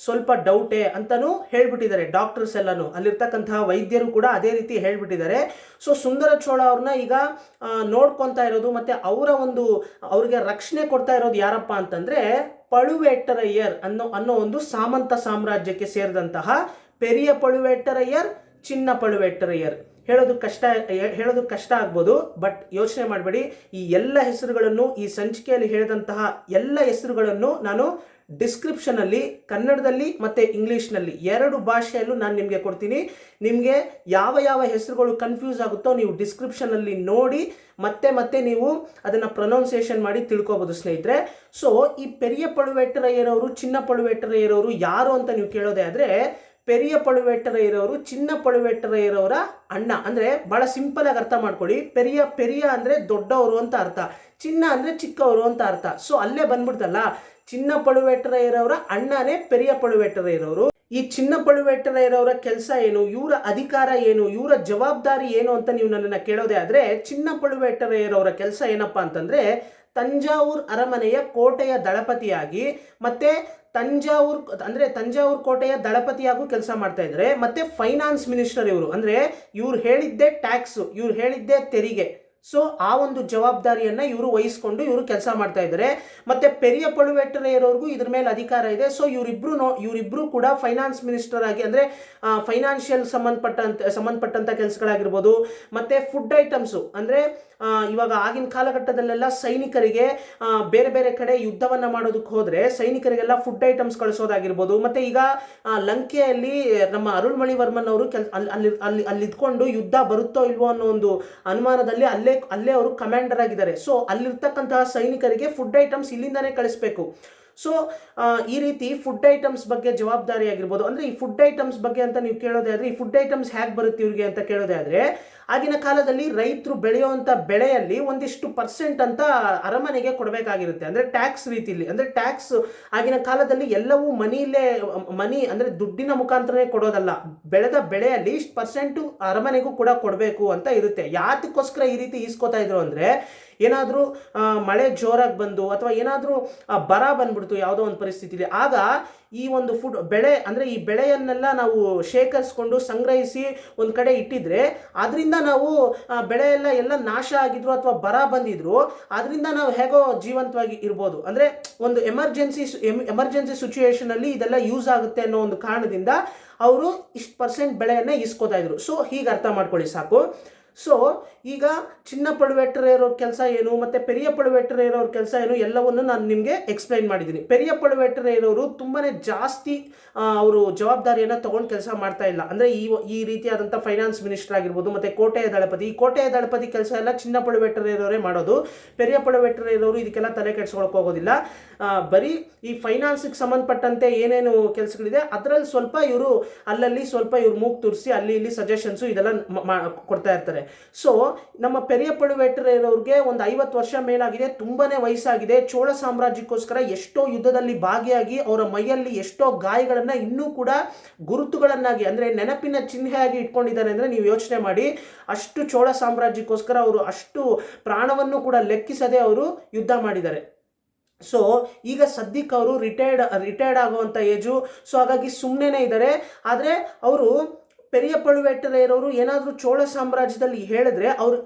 ಸ್ವಲ್ಪ ಡೌಟೇ ಅಂತಾನೂ ಹೇಳ್ಬಿಟ್ಟಿದ್ದಾರೆ ಡಾಕ್ಟರ್ಸ್ ಎಲ್ಲಾನು. ಅಲ್ಲಿರ್ತಕ್ಕಂತಹ ವೈದ್ಯರು ಕೂಡ ಅದೇ ರೀತಿ ಹೇಳ್ಬಿಟ್ಟಿದ್ದಾರೆ. ಸೊ ಸುಂದರ ಚೋಳ ಅವ್ರನ್ನ ಈಗ ನೋಡ್ಕೊತಾ ಇರೋದು ಮತ್ತೆ ಅವ್ರಿಗೆ ರಕ್ಷಣೆ ಕೊಡ್ತಾ ಇರೋದು ಯಾರಪ್ಪ ಅಂತಂದ್ರೆ ಪಳುವೇಟ್ಟರಯ್ಯರ್ ಅನ್ನೋ ಒಂದು ಸಾಮಂತ ಸಾಮ್ರಾಜ್ಯಕ್ಕೆ ಸೇರಿದಂತಹ ಪೆರಿಯ ಪಳುವೇಟ್ಟರಯ್ಯರ್, ಚಿನ್ನ ಪಳುವೇಟ್ಟರಯ್ಯರ್. ಹೇಳೋದು ಕಷ್ಟ ಆಗ್ಬೋದು, ಬಟ್ ಯೋಚನೆ ಮಾಡಬೇಡಿ. ಈ ಎಲ್ಲ ಹೆಸರುಗಳನ್ನು, ಈ ಸಂಚಿಕೆಯಲ್ಲಿ ಹೇಳಿದಂತಹ ಎಲ್ಲ ಹೆಸರುಗಳನ್ನು ನಾನು ಡಿಸ್ಕ್ರಿಪ್ಷನ್ ಅಲ್ಲಿ ಕನ್ನಡದಲ್ಲಿ ಮತ್ತೆ ಇಂಗ್ಲಿಷ್ನಲ್ಲಿ 2 ಭಾಷೆಯಲ್ಲೂ ನಾನು ನಿಮಗೆ ಕೊಡ್ತೀನಿ. ನಿಮಗೆ ಯಾವ ಯಾವ ಹೆಸರುಗಳು ಕನ್ಫ್ಯೂಸ್ ಆಗುತ್ತೋ ನೀವು ಡಿಸ್ಕ್ರಿಪ್ಷನ್ ಅಲ್ಲಿ ನೋಡಿ ಮತ್ತೆ ನೀವು ಅದನ್ನ ಪ್ರೊನೌನ್ಸಿಯೇಷನ್ ಮಾಡಿ ತಿಳ್ಕೊಬಹುದು ಸ್ನೇಹಿತರೆ. ಸೊ ಈ ಪೆರಿಯ ಪಳುವೇಟ್ಟರಯ್ಯರವರು, ಚಿನ್ನ ಪಳುವೇಟ್ಟರಯ್ಯರವರು ಯಾರು ಅಂತ ನೀವು ಕೇಳೋದೇ ಆದ್ರೆ, ಪೆರಿಯ ಪಳುವೇಟ್ಟರಯ್ಯರವರು ಚಿನ್ನ ಪಳುವೇಟ್ಟರಯ್ಯರವರ ಅಣ್ಣ. ಅಂದ್ರೆ ಬಹಳ ಸಿಂಪಲ್ ಆಗಿ ಅರ್ಥ ಮಾಡ್ಕೊಳ್ಳಿ. ಪೆರಿಯ ಅಂದ್ರೆ ದೊಡ್ಡವರು ಅಂತ ಅರ್ಥ, ಚಿನ್ನ ಅಂದ್ರೆ ಚಿಕ್ಕವರು ಅಂತ ಅರ್ಥ. ಸೊ ಅಲ್ಲೇ ಬಂದ್ಬಿಡ್ತಲ್ಲ, ಚಿನ್ನ ಪಳುವೇಟ್ಟರಯ್ಯರವರ ಅಣ್ಣನೇ ಪೆರಿಯ ಪಳುವೇಟ್ಟರಯ್ಯರವರು. ಈ ಚಿನ್ನ ಪಳುವೇಟ್ಟರಯ್ಯರವರ ಕೆಲಸ ಏನು, ಇವರ ಅಧಿಕಾರ ಏನು, ಇವರ ಜವಾಬ್ದಾರಿ ಏನು ಅಂತ ನೀವು ನನ್ನನ್ನು ಕೇಳೋದೇ ಆದ್ರೆ, ಚಿನ್ನ ಪಳುವೇಟ್ಟರಯ್ಯರವರ ಕೆಲಸ ಏನಪ್ಪಾ ಅಂತಂದ್ರೆ ತಂಜಾವೂರು ಅರಮನೆಯ ಕೋಟೆಯ ದಳಪತಿಯಾಗಿ ಮತ್ತೆ ತಂಜಾವೂರು ಕೋಟೆಯ ದಳಪತಿಯಾಗೂ ಕೆಲಸ ಮಾಡ್ತಾ ಇದ್ದಾರೆ. ಮತ್ತೆ ಫೈನಾನ್ಸ್ ಮಿನಿಸ್ಟರ್ ಇವರು. ಅಂದ್ರೆ ಇವ್ರು ಹೇಳಿದ್ದೇ ಟ್ಯಾಕ್ಸ್, ಇವ್ರು ಹೇಳಿದ್ದೇ ತೆರಿಗೆ. ಸೊ ಆ ಒಂದು ಜವಾಬ್ದಾರಿಯನ್ನ ಇವರು ವಹಿಸ್ಕೊಂಡು ಇವರು ಕೆಲಸ ಮಾಡ್ತಾ ಇದ್ದಾರೆ. ಮತ್ತೆ ಪೆರಿಯ ಪಳುವೇಟ್ಟರಯ್ಯರವ್ರಿಗೂ ಇದ್ರ ಮೇಲೆ ಅಧಿಕಾರ ಇದೆ. ಸೊ ಇವರಿಬ್ರು ಕೂಡ ಫೈನಾನ್ಸ್ ಮಿನಿಸ್ಟರ್ ಆಗಿ, ಅಂದ್ರೆ ಫೈನಾನ್ಷಿಯಲ್ ಸಂಬಂಧಪಟ್ಟಂತ ಕೆಲಸಗಳಾಗಿರ್ಬೋದು. ಮತ್ತೆ ಫುಡ್ ಐಟಮ್ಸ್, ಅಂದ್ರೆ ಇವಾಗ ಆಗಿನ ಕಾಲಘಟ್ಟದಲ್ಲೆಲ್ಲ ಸೈನಿಕರಿಗೆ ಬೇರೆ ಬೇರೆ ಕಡೆ ಯುದ್ಧವನ್ನ ಮಾಡೋದಕ್ಕೆ ಹೋದ್ರೆ ಸೈನಿಕರಿಗೆಲ್ಲ ಫುಡ್ ಐಟಮ್ಸ್ ಕಳಿಸೋದಾಗಿರ್ಬೋದು. ಮತ್ತೆ ಈಗ ಲಂಕೆಯಲ್ಲಿ ನಮ್ಮ ಅರುಳ್ಮೊಳಿವರ್ಮನ್ ಅವರು ಅಲ್ಲಿ ಇದ್ಕೊಂಡು ಯುದ್ಧ ಬರುತ್ತೋ ಇಲ್ವೋ ಅನ್ನೋ ಒಂದು ಅನುಮಾನದಲ್ಲಿ ಅಲ್ಲೇ ಅವರು ಕಮಾಂಡರ್ ಆಗಿದ್ದಾರೆ. ಸೊ ಅಲ್ಲಿರ್ತಕ್ಕಂತಹ ಸೈನಿಕರಿಗೆ ಫುಡ್ ಐಟಮ್ಸ್ ಇಲ್ಲಿಂದಾನೇ ಕಳಿಸ್ಬೇಕು. ಸೊ ಈ ರೀತಿ ಫುಡ್ ಐಟಮ್ಸ್ ಬಗ್ಗೆ ಜವಾಬ್ದಾರಿ ಆಗಿರ್ಬೋದು. ಅಂದ್ರೆ ಈ ಫುಡ್ ಐಟಮ್ಸ್ ಬಗ್ಗೆ ಅಂತ ನೀವು ಕೇಳೋದೇ ಆದ್ರೆ, ಈ ಫುಡ್ ಐಟಮ್ಸ್ ಹೇಗೆ ಬರುತ್ತೆ ಇವ್ರಿಗೆ ಅಂತ ಕೇಳೋದೇ ಆದ್ರೆ, ಆಗಿನ ಕಾಲದಲ್ಲಿ ರೈತರು ಬೆಳೆಯುವಂತ ಬೆಳೆಯಲ್ಲಿ ಒಂದಿಷ್ಟು ಪರ್ಸೆಂಟ್ ಅಂತ ಅರಮನೆಗೆ ಕೊಡಬೇಕಾಗಿರುತ್ತೆ. ಅಂದ್ರೆ ಟ್ಯಾಕ್ಸ್ ರೀತಿಯಲ್ಲಿ, ಅಂದ್ರೆ ಟ್ಯಾಕ್ಸ್ ಆಗಿನ ಕಾಲದಲ್ಲಿ ಎಲ್ಲವೂ ಮನಿ ಅಂದ್ರೆ ದುಡ್ಡಿನ ಮುಖಾಂತರನೇ ಕೊಡೋದಲ್ಲ, ಬೆಳೆದ ಬೆಳೆಯಲ್ಲಿ ಇಷ್ಟು ಪರ್ಸೆಂಟ್ ಅರಮನೆಗೂ ಕೂಡ ಕೊಡಬೇಕು ಅಂತ ಇರುತ್ತೆ. ಯಾತಕ್ಕೋಸ್ಕರ ಈ ರೀತಿ ಈಸ್ಕೋತಾ ಇದ್ರು ಅಂದ್ರೆ, ಏನಾದರೂ ಮಳೆ ಜೋರಾಗಿ ಬಂದು ಅಥವಾ ಏನಾದರೂ ಬರ ಬಂದ್ಬಿಡ್ತು ಯಾವುದೋ ಒಂದು ಪರಿಸ್ಥಿತಿಲಿ, ಆಗ ಈ ಒಂದು ಬೆಳೆ ಅಂದ್ರೆ ಈ ಬೆಳೆಯನ್ನೆಲ್ಲ ನಾವು ಶೇಖರಿಸ್ಕೊಂಡು ಸಂಗ್ರಹಿಸಿ ಒಂದು ಕಡೆ ಇಟ್ಟಿದ್ರೆ, ಅದರಿಂದ ನಾವು ಬೆಳೆ ಎಲ್ಲ ನಾಶ ಆಗಿದ್ರು ಅಥವಾ ಬರ ಬಂದಿದ್ರು ಅದರಿಂದ ನಾವು ಹೇಗೋ ಜೀವಂತವಾಗಿ ಇರ್ಬೋದು. ಅಂದ್ರೆ ಒಂದು ಎಮರ್ಜೆನ್ಸಿ ಸಿಚುಯೇಷನ್ ಅಲ್ಲಿ ಇದೆಲ್ಲ ಯೂಸ್ ಆಗುತ್ತೆ ಅನ್ನೋ ಒಂದು ಕಾರಣದಿಂದ ಅವರು ಇಷ್ಟು ಪರ್ಸೆಂಟ್ ಬೆಳೆಯನ್ನ ಇಸ್ಕೋತಾ ಇದ್ರು. ಸೊ ಹೀಗೆ ಅರ್ಥ ಮಾಡ್ಕೊಳ್ಳಿ ಸಾಕು. ಸೊ ಈಗ ಚಿನ್ನ ಪಳುವೇಟ್ಟರಯ್ಯರವ್ರ ಕೆಲಸ ಏನು ಮತ್ತೆ ಪೆರಿಯ ಪಳುವೇಟ್ಟರಯ್ಯರವ್ರ ಕೆಲಸ ಏನು ಎಲ್ಲವನ್ನು ನಾನು ನಿಮಗೆ ಎಕ್ಸ್ಪ್ಲೈನ್ ಮಾಡಿದ್ದೀನಿ. ಪೆರಿಯ ಪಳುವೇಟ್ಟರಯ್ಯರವರು ತುಂಬಾನೇ ಜಾಸ್ತಿ ಅವರು ಜವಾಬ್ದಾರಿಯನ್ನು ತಗೊಂಡು ಕೆಲಸ ಮಾಡ್ತಾ ಇಲ್ಲ. ಅಂದ್ರೆ ಈ ರೀತಿಯಾದಂಥ ಫೈನಾನ್ಸ್ ಮಿನಿಸ್ಟರ್ ಆಗಿರ್ಬೋದು, ಮತ್ತೆ ಕೋಟೆಯ ದಳಪತಿ, ಈ ಕೋಟೆಯ ದಳಪತಿ ಕೆಲಸ ಎಲ್ಲ ಚಿನ್ನ ಪಳುವೇಟ್ಟರಯ್ಯರವರೇ ಮಾಡೋದು. ಪೆರಿಯ ಪಳುವೇಟ್ಟರಯ್ಯರವರು ಇದಕ್ಕೆಲ್ಲ ತಲೆ ಕೆಡಿಸ್ಕೊಳಕ್ ಹೋಗೋದಿಲ್ಲ. ಬರೀ ಈ ಫೈನಾನ್ಸ್ಗೆ ಸಂಬಂಧಪಟ್ಟಂತೆ ಏನೇನು ಕೆಲಸಗಳಿದೆ ಅದರಲ್ಲಿ ಸ್ವಲ್ಪ ಇವರು ಅಲ್ಲಲ್ಲಿ ಸ್ವಲ್ಪ ಇವ್ರು ಮೂಗ್ ತುರಿಸಿ ಅಲ್ಲಿ ಇಲ್ಲಿ ಸಜೆಷನ್ಸು ಇದೆಲ್ಲ ಕೊಡ್ತಾ ಇರ್ತಾರೆ. ಸೊ ನಮ್ಮ ಪೆರಿಯ ಪಳುವೇಟ್ಟರಯ್ಯರವ್ರಿಗೆ ಒಂದು 50 ವರ್ಷ ಮೇಲಾಗಿದೆ, ತುಂಬಾನೇ ವಯಸ್ಸಾಗಿದೆ. ಚೋಳ ಸಾಮ್ರಾಜ್ಯಕ್ಕೋಸ್ಕರ ಎಷ್ಟೋ ಯುದ್ಧದಲ್ಲಿ ಭಾಗಿಯಾಗಿ ಅವರ ಮೈಯಲ್ಲಿ ಎಷ್ಟೋ ಗಾಯಗಳನ್ನ ಇನ್ನೂ ಕೂಡ ಗುರುತುಗಳನ್ನಾಗಿ, ಅಂದ್ರೆ ನೆನಪಿನ ಚಿಹ್ನೆಯಾಗಿ ಇಟ್ಕೊಂಡಿದ್ದಾರೆ. ಅಂದ್ರೆ ನೀವು ಯೋಚನೆ ಮಾಡಿ, ಅಷ್ಟು ಚೋಳ ಸಾಮ್ರಾಜ್ಯಕ್ಕೋಸ್ಕರ ಅವರು ಅಷ್ಟು ಪ್ರಾಣವನ್ನು ಕೂಡ ಲೆಕ್ಕಿಸದೆ ಅವರು ಯುದ್ಧ ಮಾಡಿದ್ದಾರೆ. ಸೊ ಈಗ ಸದ್ಯಕ್ಕೆ ಅವರು ರಿಟೈರ್ಡ್ ಆಗುವಂಥ ಏಜು. ಸೊ ಹಾಗಾಗಿ ಸುಮ್ಮನೆ ಇದ್ದಾರೆ. ಆದರೆ ಅವರು ಪೆರಿಯ ಪಳುವೇಟ್ಟರಯ್ಯರವರು ಏನಾದರೂ ಚೋಳ ಸಾಮ್ರಾಜ್ಯದಲ್ಲಿ ಹೇಳಿದ್ರೆ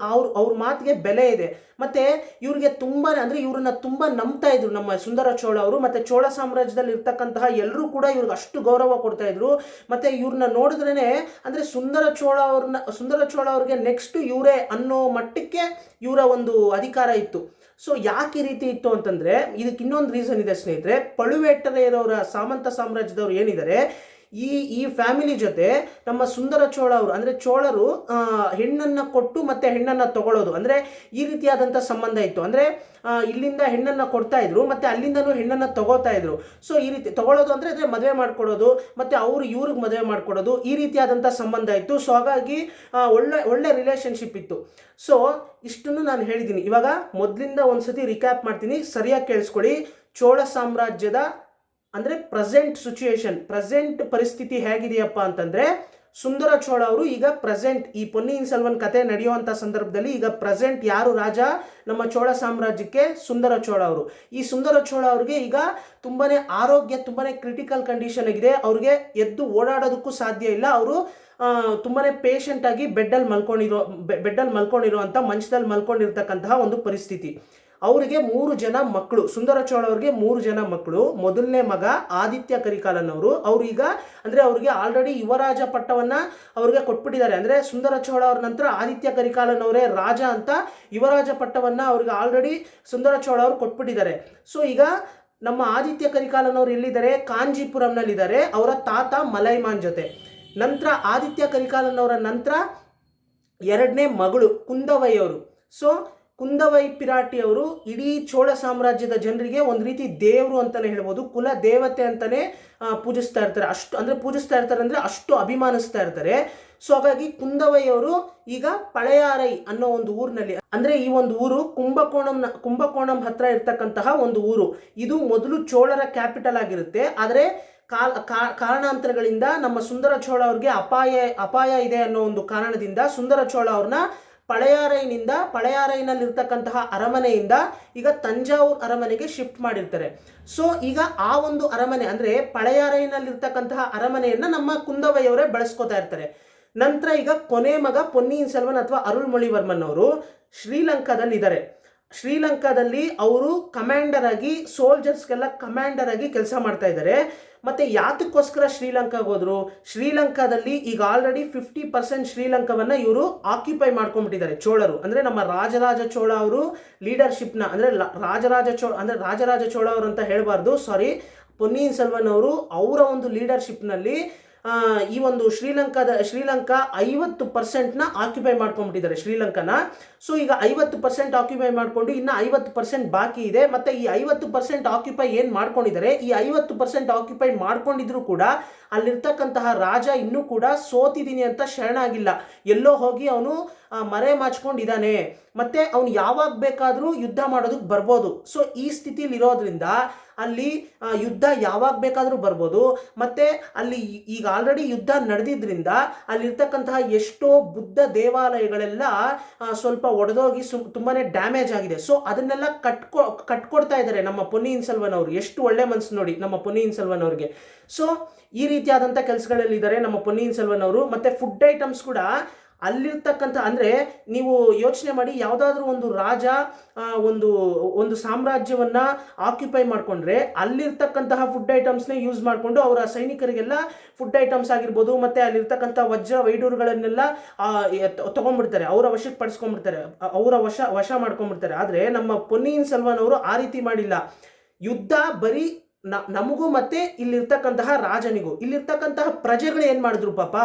ಅವ್ರ ಮಾತಿಗೆ ಬೆಲೆ ಇದೆ. ಮತ್ತೆ ಇವ್ರಿಗೆ ತುಂಬಾ ಅಂದ್ರೆ ಇವ್ರನ್ನ ತುಂಬಾ ನಂಬ್ತಾ ಇದ್ರು ನಮ್ಮ ಸುಂದರ ಚೋಳ ಅವರು. ಮತ್ತೆ ಚೋಳ ಸಾಮ್ರಾಜ್ಯದಲ್ಲಿ ಇರ್ತಕ್ಕಂತಹ ಎಲ್ಲರೂ ಕೂಡ ಇವ್ರಿಗೆ ಅಷ್ಟು ಗೌರವ ಕೊಡ್ತಾ ಇದ್ರು. ಮತ್ತೆ ಇವ್ರನ್ನ ನೋಡಿದ್ರೇನೆ ಅಂದ್ರೆ ಸುಂದರ ಚೋಳ ಅವ್ರಿಗೆ ನೆಕ್ಸ್ಟ್ ಇವರೇ ಅನ್ನೋ ಮಟ್ಟಕ್ಕೆ ಇವರ ಒಂದು ಅಧಿಕಾರ ಇತ್ತು. ಸೊ ಯಾಕೆ ಈ ರೀತಿ ಇತ್ತು ಅಂತಂದ್ರೆ ಇದಕ್ಕೆ ಇನ್ನೊಂದು ರೀಸನ್ ಇದೆ ಸ್ನೇಹಿತರೆ. ಪಳುವೇಟ್ಟರಯ್ಯರವರ ಸಾಮಂತ ಸಾಮ್ರಾಜ್ಯದವ್ರು ಏನಿದ್ದಾರೆ, ಈ ಈ ಫ್ಯಾಮಿಲಿ ಜೊತೆ ನಮ್ಮ ಸುಂದರ ಚೋಳ ಅವರು ಅಂದರೆ ಚೋಳರು ಹೆಣ್ಣನ್ನು ಕೊಟ್ಟು ಮತ್ತೆ ಹೆಣ್ಣನ್ನು ತಗೊಳ್ಳೋದು, ಅಂದರೆ ಈ ರೀತಿಯಾದಂಥ ಸಂಬಂಧ ಇತ್ತು. ಅಂದರೆ ಇಲ್ಲಿಂದ ಹೆಣ್ಣನ್ನು ಕೊಡ್ತಾ ಇದ್ರು ಮತ್ತೆ ಅಲ್ಲಿಂದನೂ ಹೆಣ್ಣನ್ನು ತಗೋತಾ ಇದ್ರು. ಸೊ ಈ ರೀತಿ ತಗೊಳ್ಳೋದು ಅಂದರೆ ಮದುವೆ ಮಾಡ್ಕೊಡೋದು ಮತ್ತೆ ಅವರು ಇವ್ರಿಗೆ ಮದುವೆ ಮಾಡ್ಕೊಡೋದು, ಈ ರೀತಿಯಾದಂಥ ಸಂಬಂಧ ಇತ್ತು. ಸೊ ಹಾಗಾಗಿ ಒಳ್ಳೆ ರಿಲೇಷನ್ಶಿಪ್ ಇತ್ತು. ಸೊ ಇಷ್ಟನ್ನು ನಾನು ಹೇಳಿದ್ದೀನಿ. ಇವಾಗ ಮೊದಲಿಂದ ಒಂದ್ಸತಿ ರಿಕ್ಯಾಪ್ ಮಾಡ್ತೀನಿ, ಸರಿಯಾಗಿ ಕೇಳಿಸ್ಕೊಳ್ಳಿ. ಚೋಳ ಸಾಮ್ರಾಜ್ಯದ ಅಂದರೆ ಪ್ರೆಸೆಂಟ್ ಪರಿಸ್ಥಿತಿ ಹೇಗಿದೆಯಪ್ಪ ಅಂತಂದರೆ, ಸುಂದರ ಚೋಳ ಅವರು ಈಗ ಪ್ರೆಸೆಂಟ್ ಈ ಪೊನ್ನಿಯಿನ್ ಸೆಲ್ವನ್ ಕತೆ ನಡೆಯುವಂಥ ಸಂದರ್ಭದಲ್ಲಿ ಈಗ ಪ್ರೆಸೆಂಟ್ ಯಾರು ರಾಜ ನಮ್ಮ ಚೋಳ ಸಾಮ್ರಾಜ್ಯಕ್ಕೆ? ಸುಂದರ ಚೋಳ ಅವರು. ಈ ಸುಂದರ ಚೋಳ ಅವ್ರಿಗೆ ಈಗ ತುಂಬಾನೇ ಆರೋಗ್ಯ ತುಂಬಾನೇ ಕ್ರಿಟಿಕಲ್ ಕಂಡೀಷನ್ ಆಗಿದೆ. ಅವ್ರಿಗೆ ಎದ್ದು ಓಡಾಡೋದಕ್ಕೂ ಸಾಧ್ಯ ಇಲ್ಲ. ಅವರು ತುಂಬಾನೇ ಪೇಷಂಟ್ ಆಗಿ ಬೆಡ್ಡಲ್ಲಿ ಮಲ್ಕೊಂಡಿರೋ ಅಂತ ಮಂಚದಲ್ಲಿ ಮಲ್ಕೊಂಡಿರ್ತಕ್ಕಂತಹ ಒಂದು ಪರಿಸ್ಥಿತಿ. ಅವರಿಗೆ 3 ಜನ ಮಕ್ಕಳು. ಸುಂದರ ಚೋಳ ಅವ್ರಿಗೆ 3 ಜನ ಮಕ್ಕಳು. ಮೊದಲನೇ ಮಗ ಆದಿತ್ಯ ಕರಿಕಾಲನ್ ಅವರು. ಅವರು ಈಗ ಅಂದರೆ ಅವ್ರಿಗೆ ಆಲ್ರೆಡಿ ಯುವರಾಜ ಪಟ್ಟವನ್ನ ಅವ್ರಿಗೆ ಕೊಟ್ಬಿಟ್ಟಿದ್ದಾರೆ. ಅಂದರೆ ಸುಂದರ ಚೋಳ ಅವ್ರ ನಂತರ ಆದಿತ್ಯ ಕರಿಕಾಲನ್ ಅವರೇ ರಾಜ ಅಂತ ಯುವರಾಜ ಪಟ್ಟವನ್ನ ಅವ್ರಿಗೆ ಆಲ್ರೆಡಿ ಸುಂದರ ಚೋಳ ಅವರು ಕೊಟ್ಬಿಟ್ಟಿದ್ದಾರೆ. ಸೊ ಈಗ ನಮ್ಮ ಆದಿತ್ಯ ಕರಿಕಾಲನ್ ಅವರು ಎಲ್ಲಿದ್ದಾರೆ? ಕಾಂಜೀಪುರಂನಲ್ಲಿದ್ದಾರೆ, ಅವರ ತಾತ ಮಲೈಮಾನ್ ಜೊತೆ. ನಂತರ ಆದಿತ್ಯ ಕರಿಕಾಲನ್ ಅವರ ನಂತರ 2ನೇ ಮಗಳು ಕುಂದವೈ ಅವರು. ಸೊ ಕುಂದವೈ ಪಿರಾಟಿ ಅವರು ಇಡೀ ಚೋಳ ಸಾಮ್ರಾಜ್ಯದ ಜನರಿಗೆ ಒಂದು ರೀತಿ ದೇವರು ಅಂತಲೇ ಹೇಳ್ಬೋದು, ಕುಲ ದೇವತೆ ಅಂತಲೇ ಪೂಜಿಸ್ತಾ ಇರ್ತಾರೆ. ಅಷ್ಟು ಅಭಿಮಾನಿಸ್ತಾ ಇರ್ತಾರೆ. ಸೊ ಹಾಗಾಗಿ ಕುಂದವೈ ಅವರು ಈಗ ಪಳೆಯಾರೈ ಅನ್ನೋ ಒಂದು ಊರಿನಲ್ಲಿ, ಅಂದರೆ ಈ ಒಂದು ಊರು ಕುಂಭಕೋಣಂ ಹತ್ರ ಇರ್ತಕ್ಕಂತಹ ಒಂದು ಊರು. ಇದು ಮೊದಲು ಚೋಳರ ಕ್ಯಾಪಿಟಲ್ ಆಗಿರುತ್ತೆ. ಆದರೆ ಕಾರಣಾಂತರಗಳಿಂದ ನಮ್ಮ ಸುಂದರ ಚೋಳ ಅವ್ರಿಗೆ ಅಪಾಯ ಇದೆ ಅನ್ನೋ ಒಂದು ಕಾರಣದಿಂದ ಸುಂದರ ಚೋಳ ಅವ್ರನ್ನ ಪಳೆಯಾರೈನಲ್ಲಿರ್ತಕ್ಕಂತಹ ಅರಮನೆಯಿಂದ ಈಗ ತಂಜಾವೂರು ಅರಮನೆಗೆ ಶಿಫ್ಟ್ ಮಾಡಿರ್ತಾರೆ. ಸೊ ಈಗ ಆ ಒಂದು ಅರಮನೆ ಅಂದರೆ ಪಳೆಯಾರೈನಲ್ಲಿರ್ತಕ್ಕಂತಹ ಅರಮನೆಯನ್ನು ನಮ್ಮ ಕುಂದವೈ ಅವರೇ ಬಳಸ್ಕೋತಾ ಇರ್ತಾರೆ. ನಂತರ ಈಗ ಕೊನೆ ಮಗ ಪೊನ್ನಿಯಿನ್ ಸೆಲ್ವನ್ ಅಥವಾ ಅರುಳ್ಮೊಳಿವರ್ಮನ್ ಅವರು ಶ್ರೀಲಂಕಾದಲ್ಲಿದ್ದಾರೆ. ಶ್ರೀಲಂಕಾದಲ್ಲಿ ಅವರು ಕಮಾಂಡರ್ ಆಗಿ, ಸೋಲ್ಜರ್ಸ್ಗೆಲ್ಲ ಕಮಾಂಡರ್ ಆಗಿ ಕೆಲಸ ಮಾಡ್ತಾ ಇದ್ದಾರೆ. ಮತ್ತೆ ಯಾತಕ್ಕೋಸ್ಕರ ಶ್ರೀಲಂಕಾಗೆ ಹೋದ್ರು? ಶ್ರೀಲಂಕಾದಲ್ಲಿ ಈಗ ಆಲ್ರೆಡಿ 50% ಶ್ರೀಲಂಕಾವನ್ನ ಇವರು ಆಕ್ಯುಪೈ ಮಾಡ್ಕೊಂಡ್ಬಿಟ್ಟಿದ್ದಾರೆ ಚೋಳರು. ಅಂದ್ರೆ ನಮ್ಮ ರಾಜರಾಜ ಚೋಳ ಅವರು ಲೀಡರ್ಶಿಪ್ನ, ಅಂದ್ರೆ ರಾಜರಾಜ ಚೋಳ ಅವರು ಅಂತ ಹೇಳಬಾರ್ದು, ಸಾರಿ, ಪೊನ್ನಿಯಿನ್ ಸೆಲ್ವನ್ ಅವರು ಅವರ ಒಂದು ಲೀಡರ್ಶಿಪ್ನಲ್ಲಿ ಈ ಒಂದು ಶ್ರೀಲಂಕಾ 50%ನ ಆಕ್ಯುಪೈ ಮಾಡ್ಕೊಂಡ್ಬಿಟ್ಟಿದ್ದಾರೆ ಶ್ರೀಲಂಕಾನ. ಸೊ ಈಗ 50% ಆಕ್ಯುಪೈ ಮಾಡಿಕೊಂಡು ಇನ್ನು 50% ಬಾಕಿ ಇದೆ. ಮತ್ತೆ ಈ 50% ಆಕ್ಯುಪೈ ಏನು ಮಾಡ್ಕೊಂಡಿದ್ದಾರೆ, ಈ 50% ಆಕ್ಯುಪೈ ಮಾಡ್ಕೊಂಡಿದ್ರು ಕೂಡ ಅಲ್ಲಿರ್ತಕ್ಕಂತಹ ರಾಜ ಇನ್ನೂ ಕೂಡ ಸೋತಿದ್ದೀನಿ ಅಂತ ಶರಣಾಗಿಲ್ಲ. ಎಲ್ಲೋ ಹೋಗಿ ಅವನು ಮರೆ ಮಾಚ್ಕೊಂಡಿದ್ದಾನೆ. ಮತ್ತೆ ಅವನು ಯಾವಾಗ ಬೇಕಾದರೂ ಯುದ್ಧ ಮಾಡೋದಕ್ಕೆ ಬರ್ಬೋದು. ಸೊ ಈ ಸ್ಥಿತಿಲಿ ಇರೋದ್ರಿಂದ ಅಲ್ಲಿ ಯುದ್ಧ ಯಾವಾಗ ಬೇಕಾದರೂ ಬರ್ಬೋದು. ಮತ್ತೆ ಅಲ್ಲಿ ಈಗ ಆಲ್ರೆಡಿ ಯುದ್ಧ ನಡೆದಿದ್ರಿಂದ ಅಲ್ಲಿರ್ತಕ್ಕಂತಹ ಎಷ್ಟೋ ಬುದ್ಧ ದೇವಾಲಯಗಳೆಲ್ಲ ಸ್ವಲ್ಪ ಒಡೆದೋಗಿ ತುಂಬಾನೇ ಡ್ಯಾಮೇಜ್ ಆಗಿದೆ. ಸೊ ಅದನ್ನೆಲ್ಲ ಕಟ್ಕೊಡ್ತಾ ಇದ್ದಾರೆ ನಮ್ಮ ಪೊನ್ನಿಯಿನ್ ಸೆಲ್ವನ್ ಅವರು. ಎಷ್ಟು ಒಳ್ಳೆ ಮನಸ್ಸು ನೋಡಿ ನಮ್ಮ ಪೊನ್ನಿಯಿನ್ ಸೆಲ್ವನ್ ಅವ್ರಿಗೆ. ಸೊ ಈ ರೀತಿಯಾದಂಥ ಕೆಲಸಗಳಲ್ಲಿ ಇದ್ದಾರೆ ನಮ್ಮ ಪೊನ್ನಿಯಿನ್ ಸೆಲ್ವನ್ ಅವರು. ಮತ್ತೆ ಫುಡ್ ಐಟಮ್ಸ್ ಕೂಡ ಅಲ್ಲಿರ್ತಕ್ಕಂಥ, ಅಂದರೆ ನೀವು ಯೋಚನೆ ಮಾಡಿ, ಯಾವುದಾದ್ರೂ ಒಂದು ರಾಜ ಒಂದು ಸಾಮ್ರಾಜ್ಯವನ್ನ ಆಕ್ಯುಪೈ ಮಾಡಿಕೊಂಡ್ರೆ ಅಲ್ಲಿರ್ತಕ್ಕಂತಹ ಫುಡ್ ಐಟಮ್ಸ್ನೇ ಯೂಸ್ ಮಾಡಿಕೊಂಡು ಅವರ ಸೈನಿಕರಿಗೆಲ್ಲ ಫುಡ್ ಐಟಮ್ಸ್ ಆಗಿರ್ಬೋದು ಮತ್ತೆ ಅಲ್ಲಿರ್ತಕ್ಕಂಥ ವಜ್ರ ವೈಡೂರುಗಳನ್ನೆಲ್ಲ ತಗೊಂಡ್ಬಿಡ್ತಾರೆ, ಅವರ ವಶಕ್ಕೆ ಪಡಿಸ್ಕೊಂಡ್ಬಿಡ್ತಾರೆ, ಅವರ ವಶ ಮಾಡ್ಕೊಂಡ್ಬಿಡ್ತಾರೆ. ಆದರೆ ನಮ್ಮ ಪೊನ್ನಿಯಿನ್ ಸೆಲ್ವನ್ ಅವರು ಆ ರೀತಿ ಮಾಡಿಲ್ಲ. ಯುದ್ಧ ಬರೀ ನಮಗೂ ಮತ್ತೆ ಇಲ್ಲಿರ್ತಕ್ಕಂತಹ ರಾಜನಿಗೂ, ಇಲ್ಲಿರ್ತಕ್ಕಂತಹ ಪ್ರಜೆಗಳು ಏನು ಮಾಡಿದ್ರು ಪಾಪ,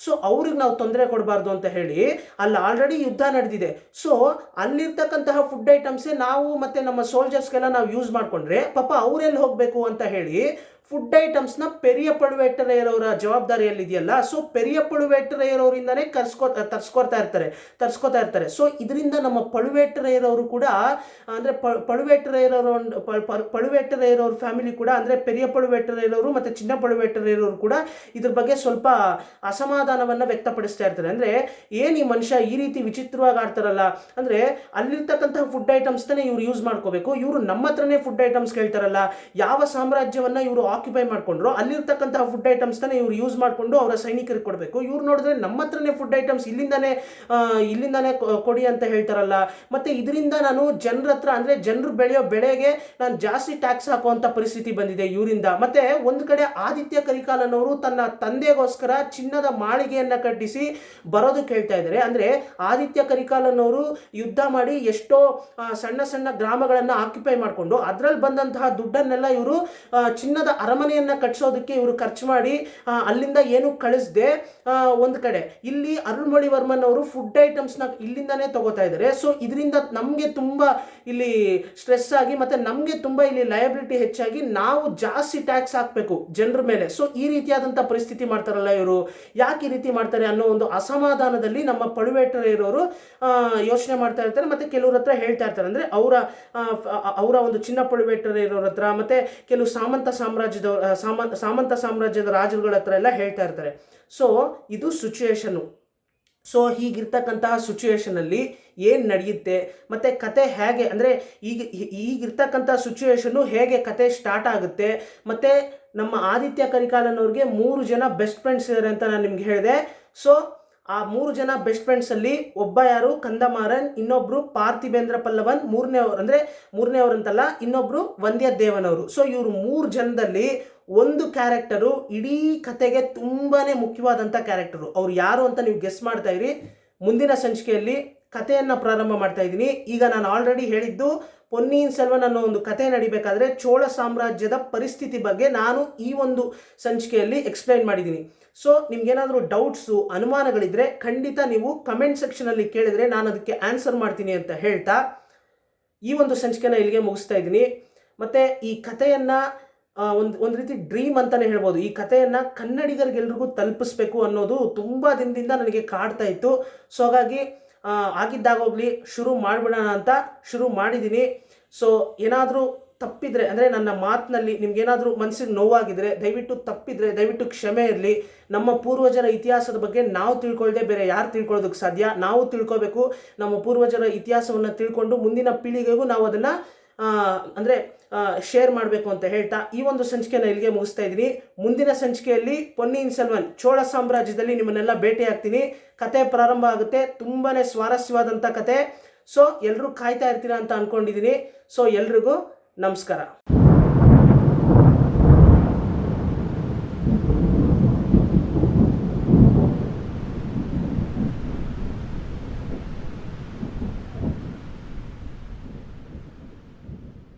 ಸೊ ಅವ್ರಿಗೆ ನಾವು ತೊಂದರೆ ಕೊಡಬಾರ್ದು ಅಂತ ಹೇಳಿ ಅಲ್ಲಿ ಆಲ್ರೆಡಿ ಯುದ್ಧ ನಡೆದಿದೆ. ಸೊ ಅಲ್ಲಿರ್ತಕ್ಕಂತಹ ಫುಡ್ ಐಟಮ್ಸೇ ನಾವು ಮತ್ತೆ ನಮ್ಮ ಸೋಲ್ಜರ್ಸ್ಗೆಲ್ಲ ನಾವು ಯೂಸ್ ಮಾಡಿಕೊಂಡ್ರೆ ಪಾಪ ಅವರೆಲ್ಲಿ ಹೋಗಬೇಕು ಅಂತ ಹೇಳಿ ಫುಡ್ ಐಟಮ್ಸ್ನ ಪೆರಿಯ ಪಳುವೇಟರೆಯರವರ ಜವಾಬ್ದಾರಿಯಲ್ಲಿದೆಯಲ್ಲ. ಸೊ ಪೆರಿಯ ಪಳುವೇಟರೆಯರವರಿಂದನೇ ತರ್ಸ್ಕೊತಾ ಇರ್ತಾರೆ. ಸೊ ಇದರಿಂದ ನಮ್ಮ ಪಳುವೇಟರೆಯರವರು ಕೂಡ, ಅಂದರೆ ಪಳುವೇಟರೆಯರವ್ರ ಫ್ಯಾಮಿಲಿ ಕೂಡ, ಅಂದರೆ ಪೆರಿಯ ಪಳುವೇಟರೆಯರವರು ಮತ್ತು ಚಿನ್ನ ಪಳುವೇಟರೆಯರವರು ಕೂಡ ಇದ್ರ ಬಗ್ಗೆ ಸ್ವಲ್ಪ ಅಸಮಾಧಾನವನ್ನು ವ್ಯಕ್ತಪಡಿಸ್ತಾ ಇರ್ತಾರೆ. ಅಂದರೆ ಏನು ಈ ಮನುಷ್ಯ ಈ ರೀತಿ ವಿಚಿತ್ರವಾಗಿ ಆಡ್ತಾರಲ್ಲ, ಅಂದರೆ ಅಲ್ಲಿರ್ತಕ್ಕಂತಹ ಫುಡ್ ಐಟಮ್ಸ್ನೇ ಇವ್ರು ಯೂಸ್ ಮಾಡ್ಕೋಬೇಕು, ಇವರು ನಮ್ಮ ಹತ್ರನೇ ಫುಡ್ ಐಟಮ್ಸ್ ಕೇಳ್ತಾರಲ್ಲ, ಯಾವ ಸಾಮ್ರಾಜ್ಯವನ್ನ ಇವರು ಆಕ್ಯುಪೈ ಮಾಡ್ಕೊಂಡ್ರು ಅಲ್ಲಿರ್ತಕ್ಕಂತಹ ಫುಡ್ ಐಟಮ್ಸ್ ತಾನೇ ಇವ್ರು ಯೂಸ್ ಮಾಡಿಕೊಂಡು ಅವರ ಸೈನಿಕರಿಗೆ ಕೊಡಬೇಕು. ಇವ್ರು ನೋಡಿದ್ರೆ ನಮ್ಮ ಹತ್ರನೇ ಫುಡ್ ಐಟಮ್ಸ್ ಇಲ್ಲಿಂದಾನೇ ಕೊಡಿ ಅಂತ ಹೇಳ್ತಾರಲ್ಲ. ಮತ್ತೆ ಇದರಿಂದ ನಾನು ಜನರ ಹತ್ರ, ಅಂದರೆ ಜನರು ಬೆಳೆಯೋ ಬೆಳೆಗೆ ನಾನು ಜಾಸ್ತಿ ಟ್ಯಾಕ್ಸ್ ಹಾಕುವಂಥ ಪರಿಸ್ಥಿತಿ ಬಂದಿದೆ ಇವರಿಂದ. ಮತ್ತೆ ಒಂದು ಕಡೆ ಆದಿತ್ಯ ಕರಿಕಾಲನ್ ಅವರು ತನ್ನ ತಂದೆಗೋಸ್ಕರ ಚಿನ್ನದ ಮಾಳಿಗೆಯನ್ನು ಕಟ್ಟಿಸಿ ಬರೋದು ಕೇಳ್ತಾ ಇದ್ದಾರೆ. ಅಂದರೆ ಆದಿತ್ಯ ಕರಿಕಾಲನ್ ಅವರು ಯುದ್ಧ ಮಾಡಿ ಎಷ್ಟೋ ಸಣ್ಣ ಸಣ್ಣ ಗ್ರಾಮಗಳನ್ನು ಆಕ್ಯುಪೈ ಮಾಡಿಕೊಂಡು ಅದರಲ್ಲಿ ಬಂದಂತಹ ದುಡ್ಡನ್ನೆಲ್ಲ ಇವರು ಚಿನ್ನದ ಅರಮನೆಯನ್ನು ಕಟ್ಸೋದಕ್ಕೆ ಇವರು ಖರ್ಚು ಮಾಡಿ ಅಲ್ಲಿಂದ ಏನು ಕಳಿಸ್ದೆ ಒಂದು ಕಡೆ ಇಲ್ಲಿ ಅರುಳ್ಮೊಳಿವರ್ಮನ್ ಅವರು ಫುಡ್ ಐಟಮ್ಸ್ನ ಇಲ್ಲಿಂದಾನೇ ತಗೋತಾ ಇದ್ದಾರೆ. ಸೊ ಇದರಿಂದ ನಮಗೆ ತುಂಬ ಇಲ್ಲಿ ಸ್ಟ್ರೆಸ್ ಆಗಿ ಮತ್ತು ನಮಗೆ ತುಂಬ ಇಲ್ಲಿ ಲಯಬಿಲಿಟಿ ಹೆಚ್ಚಾಗಿ ನಾವು ಜಾಸ್ತಿ ಟ್ಯಾಕ್ಸ್ ಹಾಕಬೇಕು ಜನರ ಮೇಲೆ. ಸೊ ಈ ರೀತಿಯಾದಂಥ ಪರಿಸ್ಥಿತಿ ಮಾಡ್ತಾರಲ್ಲ ಇವರು, ಯಾಕೆ ಈ ರೀತಿ ಮಾಡ್ತಾರೆ ಅನ್ನೋ ಒಂದು ಅಸಮಾಧಾನದಲ್ಲಿ ನಮ್ಮ ಪಳುವೇಟರೆಯರವರು ಯೋಚನೆ ಮಾಡ್ತಾ ಇರ್ತಾರೆ ಮತ್ತು ಕೆಲವ್ರ ಹತ್ರ ಹೇಳ್ತಾ ಇರ್ತಾರೆ. ಅಂದರೆ ಅವರ ಒಂದು ಚಿನ್ನ ಪಳುವೇಟರೆಯರವ್ರ ಹತ್ರ ಮತ್ತು ಕೆಲವು ಸಾಮಂತ ಸಾಮ್ರಾಜ್ಯದ ರಾಜರುಗಳ ಹತ್ರ ಎಲ್ಲ ಹೇಳ್ತಾ ಇರ್ತಾರೆ. ಸೊ ಇದು ಸಿಚುಯೇಷನ್ನು. ಸೊ ಹೀಗಿರ್ತಕ್ಕಂತಹ ಸಿಚುಯೇಷನಲ್ಲಿ ಏನು ನಡೆಯುತ್ತೆ ಮತ್ತು ಕತೆ ಹೇಗೆ, ಅಂದರೆ ಈಗಿರ್ತಕ್ಕಂಥ ಸಿಚುಯೇಷನ್ನು ಹೇಗೆ ಕತೆ ಸ್ಟಾರ್ಟ್ ಆಗುತ್ತೆ, ಮತ್ತು ನಮ್ಮ ಆದಿತ್ಯ ಕರಿಕಾಲನವ್ರಿಗೆ 3 ಜನ ಬೆಸ್ಟ್ ಫ್ರೆಂಡ್ಸ್ ಇದ್ದಾರೆ ಅಂತ ನಾನು ನಿಮ್ಗೆ ಹೇಳಿದೆ. ಸೊ ಆ 3 ಜನ ಬೆಸ್ಟ್ ಫ್ರೆಂಡ್ಸಲ್ಲಿ ಒಬ್ಬ ಯಾರು ಕಂದಮಾರನ್, ಇನ್ನೊಬ್ಬರು ಪಾರ್ಥಿಬೇಂದ್ರ ಪಲ್ಲವನ್, ಮೂರನೇವರಂತಲ್ಲ ಇನ್ನೊಬ್ಬರು ವಂದ್ಯದೇವನವರು. ಸೊ ಇವರು 3 ಜನದಲ್ಲಿ ಒಂದು ಕ್ಯಾರೆಕ್ಟರು ಇಡೀ ಕತೆಗೆ ತುಂಬಾ ಮುಖ್ಯವಾದಂಥ ಕ್ಯಾರೆಕ್ಟರು. ಅವ್ರು ಯಾರು ಅಂತ ನೀವು ಗೆಸ್ ಮಾಡ್ತಾ ಇರಿ. ಮುಂದಿನ ಸಂಚಿಕೆಯಲ್ಲಿ ಕಥೆಯನ್ನು ಪ್ರಾರಂಭ ಮಾಡ್ತಾ ಇದ್ದೀನಿ. ಈಗ ನಾನು ಆಲ್ರೆಡಿ ಹೇಳಿದ್ದು ಪೊನ್ನಿಯಿನ್ ಸೆಲ್ವನ್ ಅನ್ನೋ ಒಂದು ಕತೆ ನಡಿಬೇಕಾದ್ರೆ ಚೋಳ ಸಾಮ್ರಾಜ್ಯದ ಪರಿಸ್ಥಿತಿ ಬಗ್ಗೆ ನಾನು ಈ ಒಂದು ಸಂಚಿಕೆಯಲ್ಲಿ ಎಕ್ಸ್ಪ್ಲೈನ್ ಮಾಡಿದ್ದೀನಿ. ಸೊ ನಿಮ್ಗೇನಾದರೂ ಡೌಟ್ಸು ಅನುಮಾನಗಳಿದ್ರೆ ಖಂಡಿತ ನೀವು ಕಮೆಂಟ್ ಸೆಕ್ಷನಲ್ಲಿ ಕೇಳಿದರೆ ನಾನು ಅದಕ್ಕೆ ಆನ್ಸರ್ ಮಾಡ್ತೀನಿ ಅಂತ ಹೇಳ್ತಾ ಈ ಒಂದು ಸಂಚಿಕೆನ ಇಲ್ಲಿಗೆ ಮುಗಿಸ್ತಾ ಇದ್ದೀನಿ. ಮತ್ತು ಈ ಕಥೆಯನ್ನು ಒಂದು ರೀತಿ ಡ್ರೀಮ್ ಅಂತಲೇ ಹೇಳ್ಬೋದು. ಈ ಕಥೆಯನ್ನು ಕನ್ನಡಿಗರಿಗೆಲ್ರಿಗೂ ತಲುಪಿಸ್ಬೇಕು ಅನ್ನೋದು ತುಂಬ ದಿನದಿಂದ ನನಗೆ ಕಾಡ್ತಾ ಇತ್ತು. ಸೊ ಹಾಗಾಗಿ ಆಗಿದ್ದಾಗೋಗ್ಲಿ ಶುರು ಮಾಡಿಬಿಡೋಣ ಅಂತ ಶುರು ಮಾಡಿದ್ದೀನಿ. ಸೊ ಏನಾದರೂ ತಪ್ಪಿದರೆ, ಅಂದರೆ ನನ್ನ ಮಾತಿನಲ್ಲಿ ನಿಮ್ಗೇನಾದರೂ ಮನಸ್ಸಿಗೆ ನೋವಾಗಿದ್ರೆ ದಯವಿಟ್ಟು ಕ್ಷಮೆ ಇರಲಿ. ನಮ್ಮ ಪೂರ್ವಜರ ಇತಿಹಾಸದ ಬಗ್ಗೆ ನಾವು ತಿಳ್ಕೊಳ್ಳದೆ ಬೇರೆ ಯಾರು ತಿಳ್ಕೊಳ್ಳೋದಕ್ಕೆ ಸಾಧ್ಯ? ನಾವು ತಿಳ್ಕೊಬೇಕು. ನಮ್ಮ ಪೂರ್ವಜರ ಇತಿಹಾಸವನ್ನು ತಿಳ್ಕೊಂಡು ಮುಂದಿನ ಪೀಳಿಗೆಗೂ ನಾವು ಅದನ್ನು ಅಂದರೆ ಶೇರ್ ಮಾಡಬೇಕು ಅಂತ ಹೇಳ್ತಾ ಈ ಒಂದು ಸಂಚಿಕೆನ ಇಲ್ಲಿಗೆ ಮುಗಿಸ್ತಾ ಇದ್ದೀನಿ. ಮುಂದಿನ ಸಂಚಿಕೆಯಲ್ಲಿ ಪೊನ್ನಿಯಿನ್ ಸೆಲ್ವನ್ ಚೋಳ ಸಾಮ್ರಾಜ್ಯದಲ್ಲಿ ನಿಮ್ಮನ್ನೆಲ್ಲ ಭೇಟಿ ಆಗ್ತೀನಿ. ಕತೆ ಪ್ರಾರಂಭ ಆಗುತ್ತೆ. ತುಂಬಾ ಸ್ವಾರಸ್ಯವಾದಂಥ ಕತೆ. ಸೊ ಎಲ್ಲರೂ ಕಾಯ್ತಾ ಇರ್ತೀರಾ ಅಂತ ಅಂದ್ಕೊಂಡಿದ್ದೀನಿ. ಸೊ ಎಲ್ರಿಗೂ ನಮಸ್ಕಾರ.